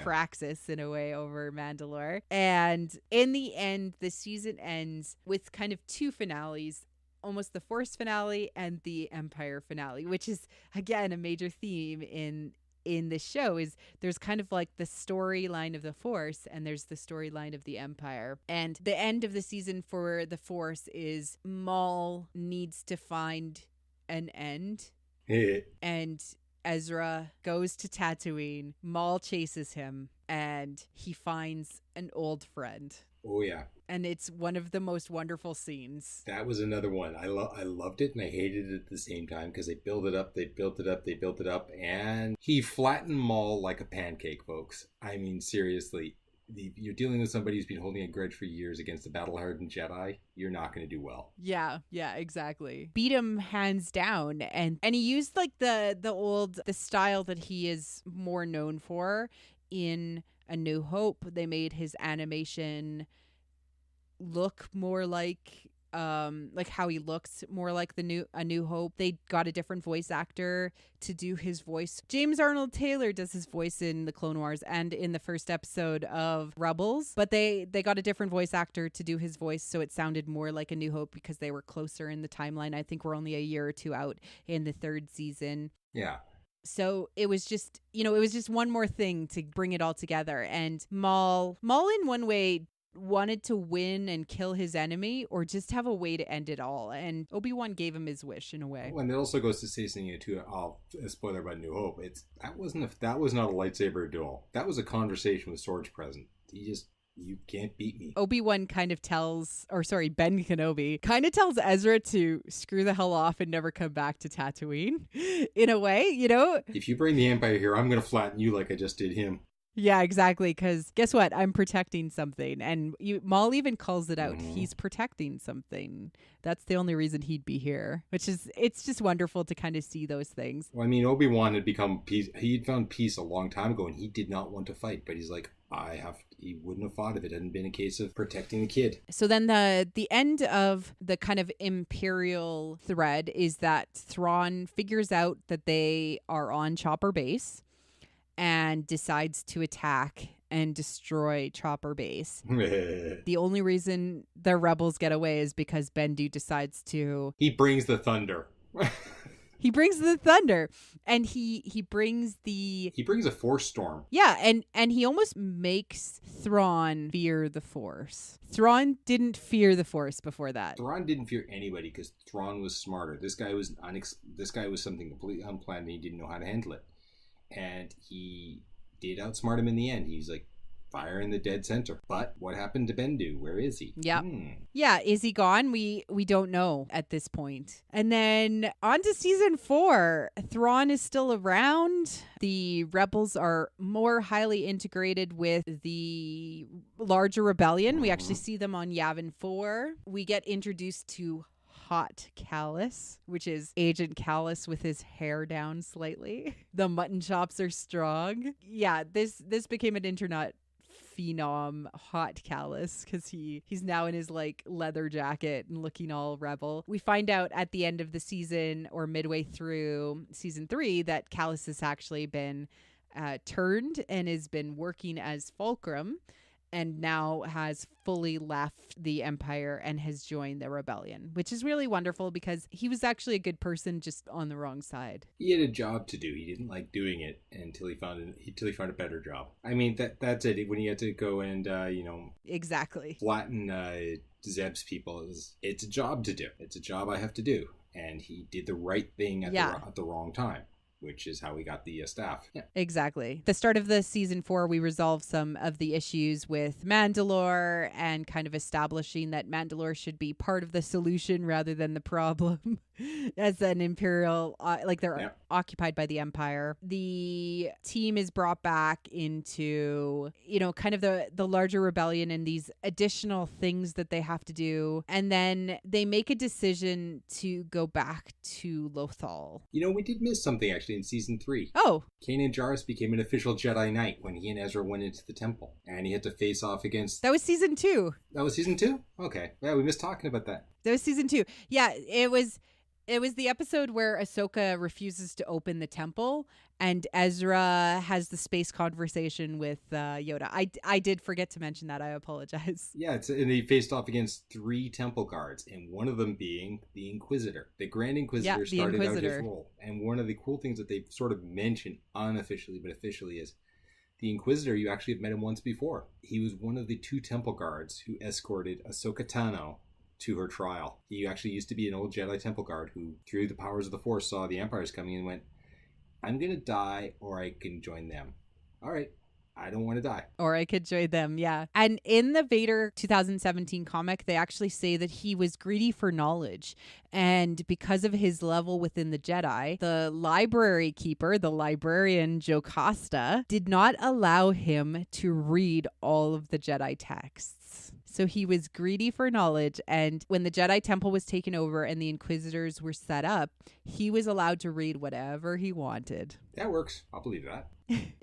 praxis in a way over Mandalore. And in the end, the season ends with kind of two finales, almost the Force finale and the Empire finale, which is again a major theme in this show. Is there's kind of like the storyline of the Force and there's the storyline of the Empire. And the end of the season for the Force is Maul needs to find an end. And Ezra goes to Tatooine. Maul chases him and he finds an old friend. Oh yeah. And it's one of the most wonderful scenes. That was another one. I loved it and I hated it at the same time because they built it up, and he flattened Maul like a pancake, folks. I mean, seriously, you're dealing with somebody who's been holding a grudge for years against a battle-hardened Jedi. You're not going to do well. Yeah, exactly. Beat him hands down, and he used like the style that he is more known for in A New Hope. They made his animation look more like like how he looks more like A New Hope. They got a different voice actor to do his voice. James Arnold Taylor does his voice in the Clone Wars and in the first episode of Rebels, but they got a different voice actor to do his voice, so it sounded more like A New Hope because they were closer in the timeline. I think we're only a year or two out in the third season. Yeah. So it was just, it was just one more thing to bring it all together. And Maul in one way wanted to win and kill his enemy, or just have a way to end it all. And Obi-Wan gave him his wish in a way. And it also goes to say something too. A spoiler about New Hope. That was not a lightsaber duel. That was a conversation with swords present. You can't beat me. Obi-Wan kind of Ben Kenobi kind of tells Ezra to screw the hell off and never come back to Tatooine in a way, If you bring the Empire here, I'm going to flatten you like I just did him. Yeah, exactly. Because guess what? I'm protecting something. And Maul even calls it out. He's protecting something. That's the only reason he'd be here, it's just wonderful to kind of see those things. Well, I mean, Obi-Wan had become peace. He'd found peace a long time ago, and he did not want to fight. But he's like, he wouldn't have fought if it hadn't been a case of protecting the kid. So then the end of the kind of Imperial thread is that Thrawn figures out that they are on Chopper Base and decides to attack and destroy Chopper Base. The only reason the rebels get away is because Bendu decides to... He brings the thunder. He brings the thunder, and he brings the... He brings a force storm. Yeah, and he almost makes Thrawn fear the Force. Thrawn didn't fear the Force before that. Thrawn didn't fear anybody because Thrawn was smarter. This guy was something completely unplanned, and he didn't know how to handle it. And he did outsmart him in the end. He's like, fire in the dead center. But what happened to Bendu? Where is he? Yeah. Yeah, is he gone? We don't know at this point. And then on to season 4. Thrawn is still around. The rebels are more highly integrated with the larger rebellion. We actually see them on Yavin 4. We get introduced to Hot Kallus, which is Agent Kallus with his hair down slightly. The mutton chops are strong. Yeah, this became an internet phenom, Hot Kallus, because he's now in his like leather jacket and looking all rebel. We find out at the end of the season, or midway through season 3, that Kallus has actually been turned and has been working as Fulcrum, and now has fully left the Empire and has joined the rebellion, which is really wonderful because he was actually a good person, just on the wrong side. He had a job to do. He didn't like doing it until he found a better job. I mean, that's it. When he had to go and exactly flatten Zeb's people, it's a job to do. It's a job I have to do, and he did the right thing at the wrong time, which is how we got the staff. Yeah. Exactly. The start of the season 4, we resolved some of the issues with Mandalore and kind of establishing that Mandalore should be part of the solution rather than the problem. As an Imperial, they're occupied by the Empire. The team is brought back into, kind of the larger rebellion and these additional things that they have to do. And then they make a decision to go back to Lothal. We did miss something actually in season 3. Oh. Kanan Jarrus became an official Jedi Knight when he and Ezra went into the temple. And he had to face off against... That was season 2. That was season 2? Okay. Yeah, we missed talking about that. That was season 2. Yeah, it was the episode where Ahsoka refuses to open the temple and Ezra has the space conversation with Yoda. I did forget to mention that. I apologize. Yeah, and he faced off against 3 temple guards, and one of them being the Inquisitor. The Grand Inquisitor started out his role. And one of the cool things that they've sort of mentioned unofficially but officially is the Inquisitor, you actually have met him once before. He was one of the 2 temple guards who escorted Ahsoka Tano to her trial. He actually used to be an old Jedi temple guard who, through the powers of the Force, saw the Empires coming and went, I'm going to die or I can join them. All right, I don't want to die. Or I could join them, yeah. And in the Vader 2017 comic, they actually say that he was greedy for knowledge. And because of his level within the Jedi, the library keeper, the librarian Jocasta, did not allow him to read all of the Jedi texts. So he was greedy for knowledge. And when the Jedi Temple was taken over and the Inquisitors were set up, he was allowed to read whatever he wanted. That works. I'll believe that.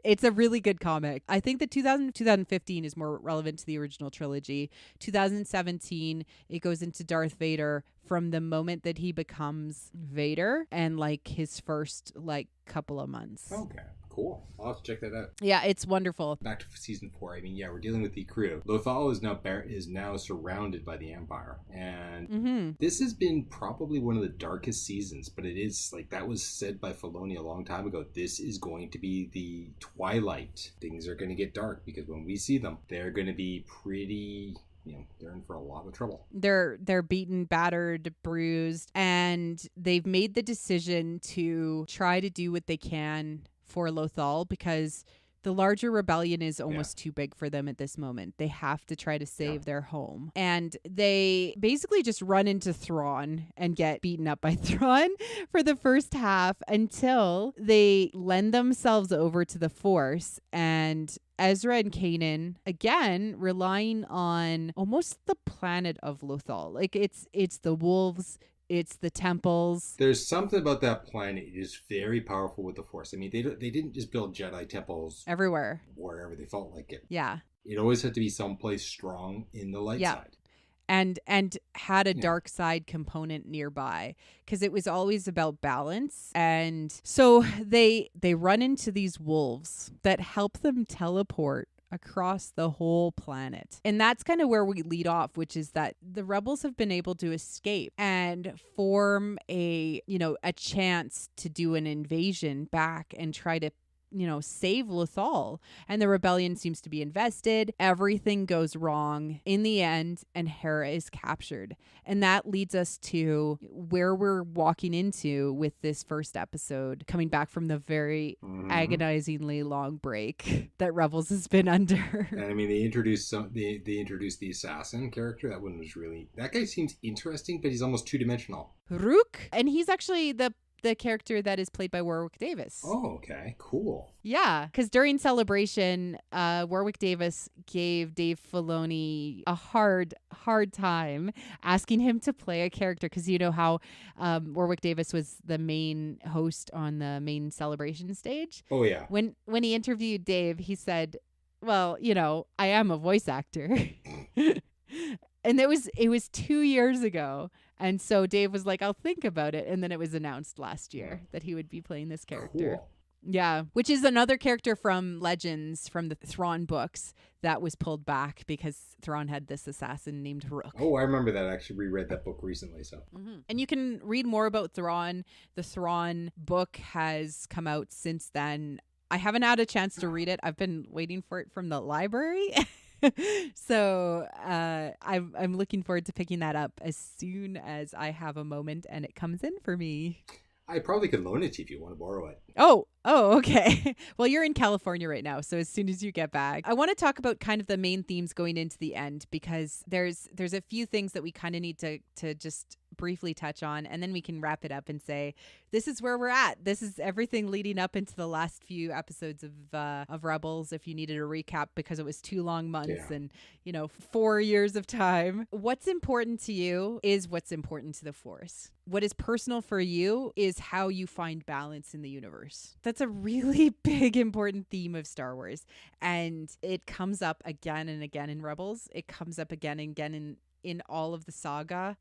It's a really good comic. I think that 2015 is more relevant to the original trilogy. 2017, it goes into Darth Vader from the moment that he becomes Vader and like his first like couple of months. Okay. Cool. I'll have to check that out. Yeah, it's wonderful. Back to season 4. I mean, yeah, we're dealing with the crew. Lothal is now surrounded by the Empire, and this has been probably one of the darkest seasons. But it is like that was said by Filoni a long time ago. This is going to be the twilight. Things are going to get dark because when we see them, they're going to be pretty. They're in for a lot of trouble. They're beaten, battered, bruised, and they've made the decision to try to do what they can for Lothal because the larger rebellion is almost too big for them at this moment. They have to try to save their home. And they basically just run into Thrawn and get beaten up by Thrawn for the first half until they lend themselves over to the Force. And Ezra and Kanan, again, relying on almost the planet of Lothal. Like it's the wolves, it's the temples. There's something about that planet. It is very powerful with the Force. I mean, they didn't just build Jedi temples everywhere, wherever they felt like it. Yeah. It always had to be someplace strong in the light side. And had a dark side component nearby because it was always about balance. And so they run into these wolves that help them teleport across the whole planet. And that's kind of where we lead off, which is that the rebels have been able to escape and form a chance to do an invasion back and try to save Lothal. And the rebellion seems to be invested. Everything goes wrong in the end, and Hera is captured. And that leads us to where we're walking into with this first episode, coming back from the very agonizingly long break that Rebels has been under. And I mean, they introduced the assassin character. That guy seems interesting, but he's almost two-dimensional. Rook, and he's actually the character that is played by Warwick Davis. Oh, okay. Cool. Yeah, because during Celebration, Warwick Davis gave Dave Filoni a hard time asking him to play a character because you know how Warwick Davis was the main host on the main Celebration stage. Oh, yeah. When he interviewed Dave, he said, well, I am a voice actor. And it was 2 years ago. And so Dave was like, I'll think about it. And then it was announced last year that he would be playing this character. Cool. Yeah, which is another character from Legends, from the Thrawn books, that was pulled back because Thrawn had this assassin named Rook. Oh, I remember that. I actually reread that book recently. So, And you can read more about Thrawn. The Thrawn book has come out since then. I haven't had a chance to read it. I've been waiting for it from the library. So I'm looking forward to picking that up as soon as I have a moment and it comes in for me. I probably could loan it to you if you want to borrow it. Oh, okay. Well, you're in California right now, so as soon as you get back, I want to talk about kind of the main themes going into the end because there's a few things that we kind of need to just briefly touch on, and then we can wrap it up and say this is where we're at. This is everything leading up into the last few episodes of Rebels. If you needed a recap because it was 2 long months and 4 years of time, what's important to you is what's important to the Force. What is personal for you is how you find balance in the universe. That's a really big, important theme of Star Wars. And it comes up again and again in Rebels. It comes up again and again in all of the saga.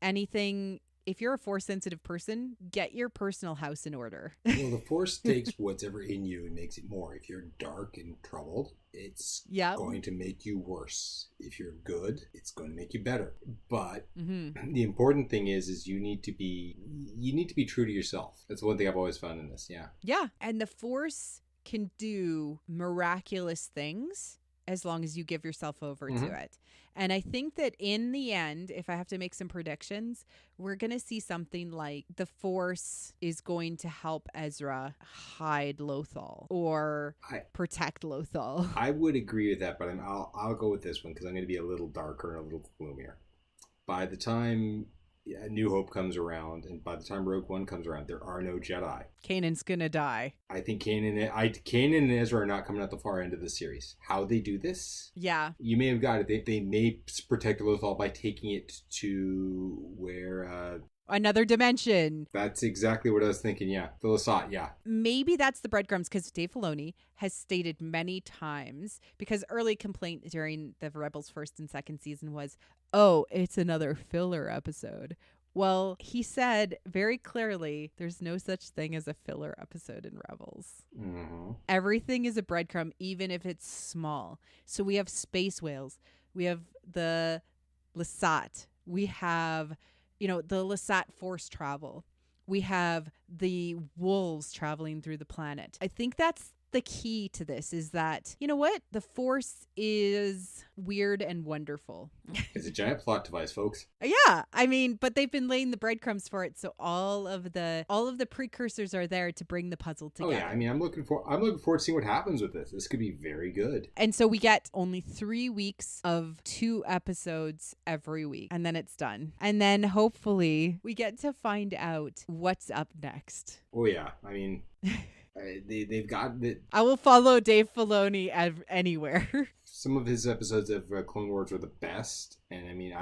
If you're a Force-sensitive person, get your personal house in order. Well, the Force takes whatever in you and makes it more. If you're dark and troubled, it's going to make you worse. If you're good, it's going to make you better. But the important thing is you need to be true to yourself. That's one thing I've always found in this. Yeah. Yeah. And the Force can do miraculous things as long as you give yourself over to it. And I think that in the end, if I have to make some predictions, we're going to see something like the Force is going to help Ezra hide Lothal or protect Lothal. I would agree with that, but I'll go with this one because I'm going to be a little darker and a little gloomier. By the time A New Hope comes around, and by the time Rogue One comes around, there are no Jedi. Kanan's gonna die. I think Kanan and Ezra are not coming out the far end of the series. How they do this? Yeah. You may have got it. They may protect Lothal by taking it to where. Another dimension. That's exactly what I was thinking. Yeah, the Lasat. Yeah. Maybe that's the breadcrumbs, because Dave Filoni has stated many times, because early complaint during the Rebels first and second season was, oh, it's another filler episode. Well, he said very clearly there's no such thing as a filler episode in Rebels. Mm-hmm. Everything is a breadcrumb, even if it's small. So we have space whales. We have the Lasat. We have, the Lasat force travel. We have the wolves traveling through the planet. I think that's the key to this, is that, you know what? The Force is weird and wonderful. It's a giant plot device, folks. Yeah, I mean, but they've been laying the breadcrumbs for it, so all of the precursors are there to bring the puzzle together. Oh yeah, I mean, I'm looking forward to seeing what happens with this. This could be very good. And so we get only 3 weeks of 2 episodes every week, and then it's done. And then hopefully we get to find out what's up next. Oh yeah, I mean. They've got it. I will follow Dave Filoni anywhere. Some of his episodes of Clone Wars are the best, and I mean,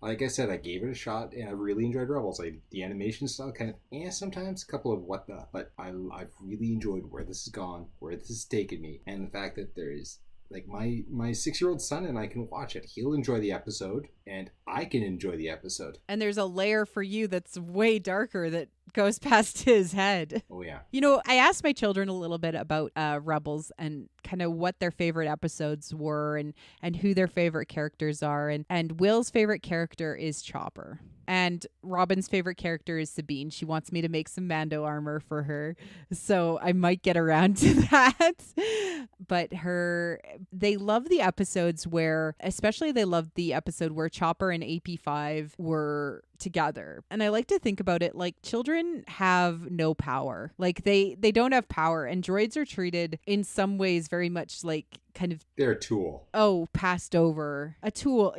like I said, I gave it a shot, and I really enjoyed Rebels. The animation style kind of sometimes a couple of what the, but I've really enjoyed where this has gone, where this has taken me, and the fact that there is. Like my 6-year-old son and I can watch it. He'll enjoy the episode, and I can enjoy the episode. And there's a layer for you that's way darker that goes past his head. Oh yeah. I asked my children a little bit about Rebels and kind of what their favorite episodes were and who their favorite characters are. And Will's favorite character is Chopper. And Robin's favorite character is Sabine. She wants me to make some Mando armor for her. So I might get around to that. But they love the episodes especially they loved the episode where Chopper and AP5 were together. And I like to think about it like children have no power. Like they don't have power, and droids are treated in some ways very much like kind of they're a tool. Oh, passed over. A tool.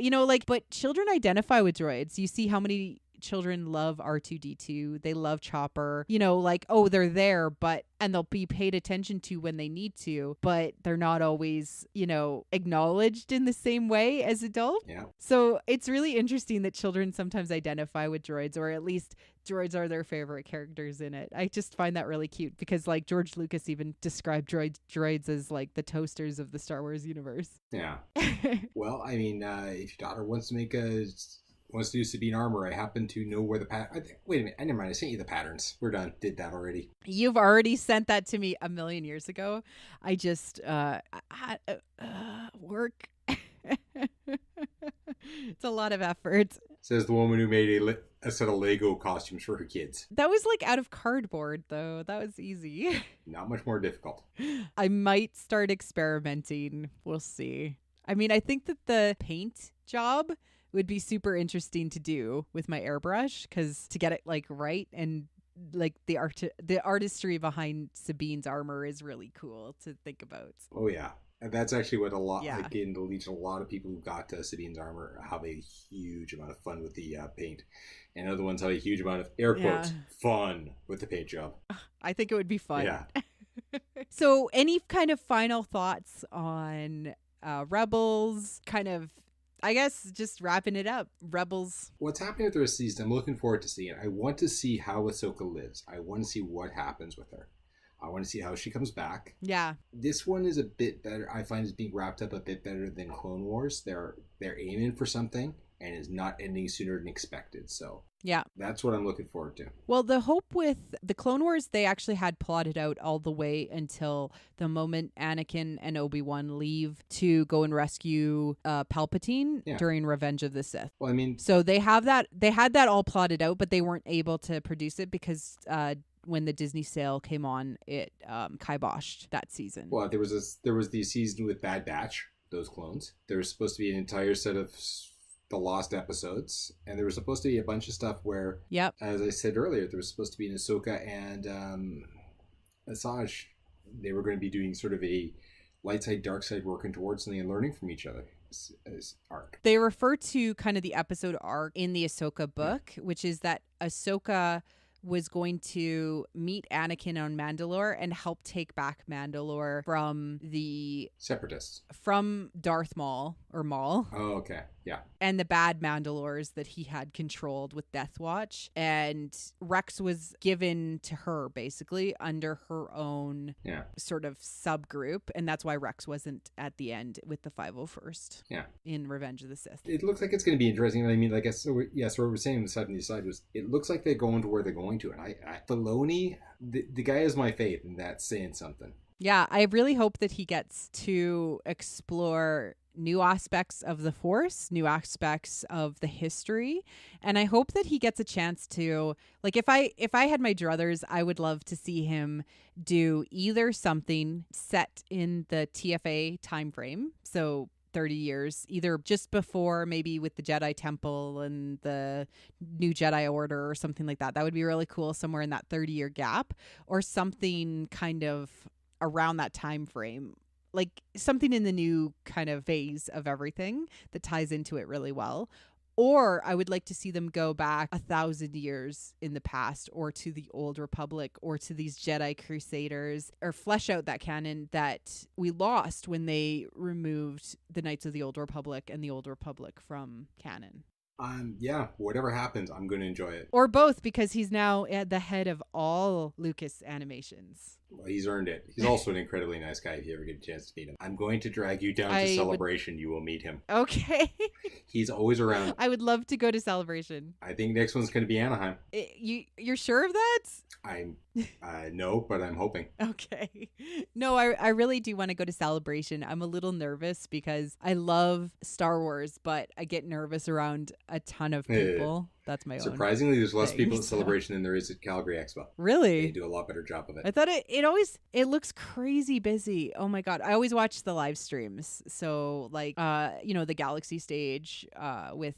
But children identify with droids. You see how many children love R2D2. They love Chopper. They're there, and they'll be paid attention to when they need to, but they're not always, acknowledged in the same way as adults. Yeah. So it's really interesting that children sometimes identify with droids, or at least droids are their favorite characters in it. I just find that really cute because George Lucas even described droids as the toasters of the Star Wars universe. Yeah. Well, I mean, if your daughter wants to do Sabine armor, I happen to know where the wait a minute, never mind, I sent you the patterns. We're done. Did that already. You've already sent that to me a million years ago. I just work. It's a lot of effort. Says the woman who made a set of Lego costumes for her kids. That was out of cardboard, though. That was easy. Not much more difficult. I might start experimenting. We'll see. I mean, I think that the paint job would be super interesting to do with my airbrush, because to get it right, and the artistry behind Sabine's armor is really cool to think about. Oh yeah. And that's actually what in the Legion, a lot of people who got Sabine's armor have a huge amount of fun with the paint, and other ones have a huge amount of air quotes fun with the paint job. I think it would be fun. Yeah. So any kind of final thoughts on Rebels? Kind of, I guess, just wrapping it up. Rebels. What's happening with the rest of the season, I'm looking forward to seeing it. I want to see how Ahsoka lives. I want to see what happens with her. I want to see how she comes back. Yeah. This one is a bit better. I find it's being wrapped up a bit better than Clone Wars. They're aiming for something, and is not ending sooner than expected. So yeah, that's what I'm looking forward to. Well, the hope with the Clone Wars, they actually had plotted out all the way until the moment Anakin and Obi-Wan leave to go and rescue Palpatine during Revenge of the Sith. Well, I mean, so they had that all plotted out, but they weren't able to produce it because when the Disney sale came on, it kiboshed that season. Well, there was the season with Bad Batch, those clones. There was supposed to be an entire set of the lost episodes, and there was supposed to be a bunch of stuff where, as I said earlier, there was supposed to be an Ahsoka and Asajj. They were going to be doing sort of a light side, dark side working towards something and learning from each other as arc. They refer to kind of the episode arc in the Ahsoka book, which is that Ahsoka was going to meet Anakin on Mandalore and help take back Mandalore from Darth Maul or Maul. Oh, okay. Yeah. And the bad Mandalores that he had controlled with Death Watch. And Rex was given to her basically under her own sort of subgroup. And that's why Rex wasn't at the end with the 501st in Revenge of the Sith. It looks like it's going to be interesting. I mean, like, so what we're saying on the side and the side was it looks like they're going to where they're going to. And Filoni, the guy has my faith, and that's saying something. Yeah, I really hope that he gets to explore new aspects of the Force, new aspects of the history, and I hope that he gets a chance to, like, if I had my druthers, I would love to see him do either something set in the TFA time frame, so 30 years, either just before, maybe with the Jedi Temple and the new Jedi Order or something like that. That would be really cool, somewhere in that 30-year gap, or something kind of around that time frame, like something in the new kind of phase of everything that ties into it really well. Or I would like to see them go back 1,000 years in the past, or to the Old Republic, or to these Jedi Crusaders, or flesh out that canon that we lost when they removed the Knights of the Old Republic and the Old Republic from canon. Yeah, whatever happens, I'm going to enjoy it. Or both, because he's now at the head of all Lucas Animations. Well, he's earned it. He's also an incredibly nice guy if you ever get a chance to meet him. I'm going to drag you down to Celebration. You will meet him. Okay. He's always around. I would love to go to Celebration. I think next one's going to be Anaheim. You're sure of that? I'm no, but I'm hoping. Okay. No, I really do want to go to Celebration. I'm a little nervous because I love Star Wars, but I get nervous around a ton of people. That's my own. Surprisingly, there's less people at Celebration than there is at Calgary Expo. Really? They do a lot better job of it. I thought it looks crazy busy. Oh my God. I always watch the live streams. So like, the Galaxy stage with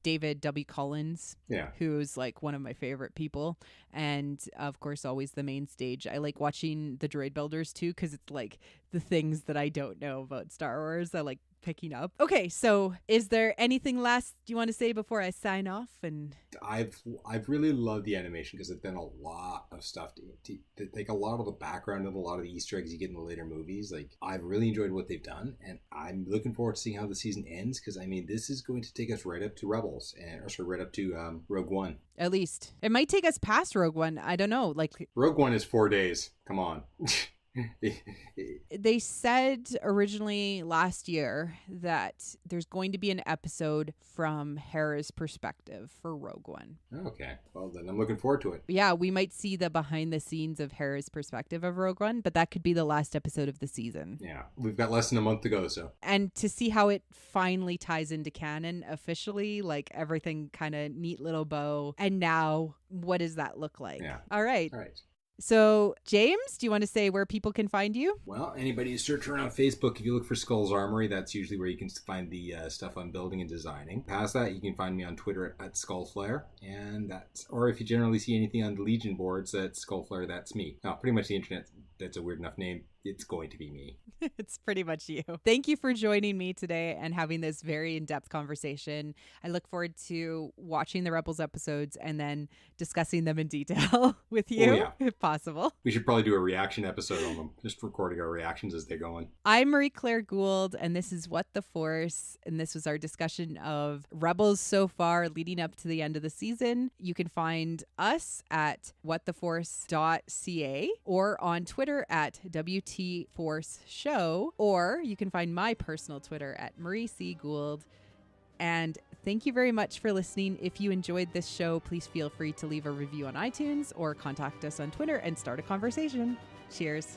David W. Collins, who's like one of my favorite people, and of course always the main stage. I like watching the droid builders too, because it's like the things that I don't know about Star Wars I like picking up. Okay, so is there anything last you want to say before I sign off? And I've really loved the animation because they've done a lot of stuff to like a lot of the background and a lot of the Easter eggs you get in the later movies. Like, I've really enjoyed what they've done, and I'm looking forward to seeing how the season ends, because I mean, this is going to take us right up to Rebels, right up to Rogue One. At least it might take us past Rogue One. I don't know. Like, Rogue One is 4 days. Come on. They said originally last year that there's going to be an episode from Hera's perspective for Rogue One. Okay. Well, then I'm looking forward to it. Yeah, we might see the behind the scenes of Hera's perspective of Rogue One, but that could be the last episode of the season. Yeah. We've got less than a month to go, so. And to see how it finally ties into canon officially, like everything kind of neat little bow. And now, what does that look like? Yeah. All right. All right. So, James, do you want to say where people can find you? Well, anybody who's searching around Facebook, if you look for Skull's Armory, that's usually where you can find the stuff I'm building and designing. Past that, you can find me on Twitter at Skullflare, or if you generally see anything on the Legion boards, that's Skullflare, that's me. Now, pretty much the internet, that's a weird enough name. It's going to be me. It's pretty much you. Thank you for joining me today and having this very in-depth conversation. I look forward to watching the Rebels episodes and then discussing them in detail with you, if possible. We should probably do a reaction episode on them, just recording our reactions as they go on. I'm Marie-Claire Gould, and this is What the Force, and this was our discussion of Rebels so far leading up to the end of the season. You can find us at whattheforce.ca or on Twitter at WT Force Show, or you can find my personal Twitter at Marie C. Gould. And thank you very much for listening. If you enjoyed this show, please feel free to leave a review on iTunes or contact us on Twitter and start a conversation. Cheers.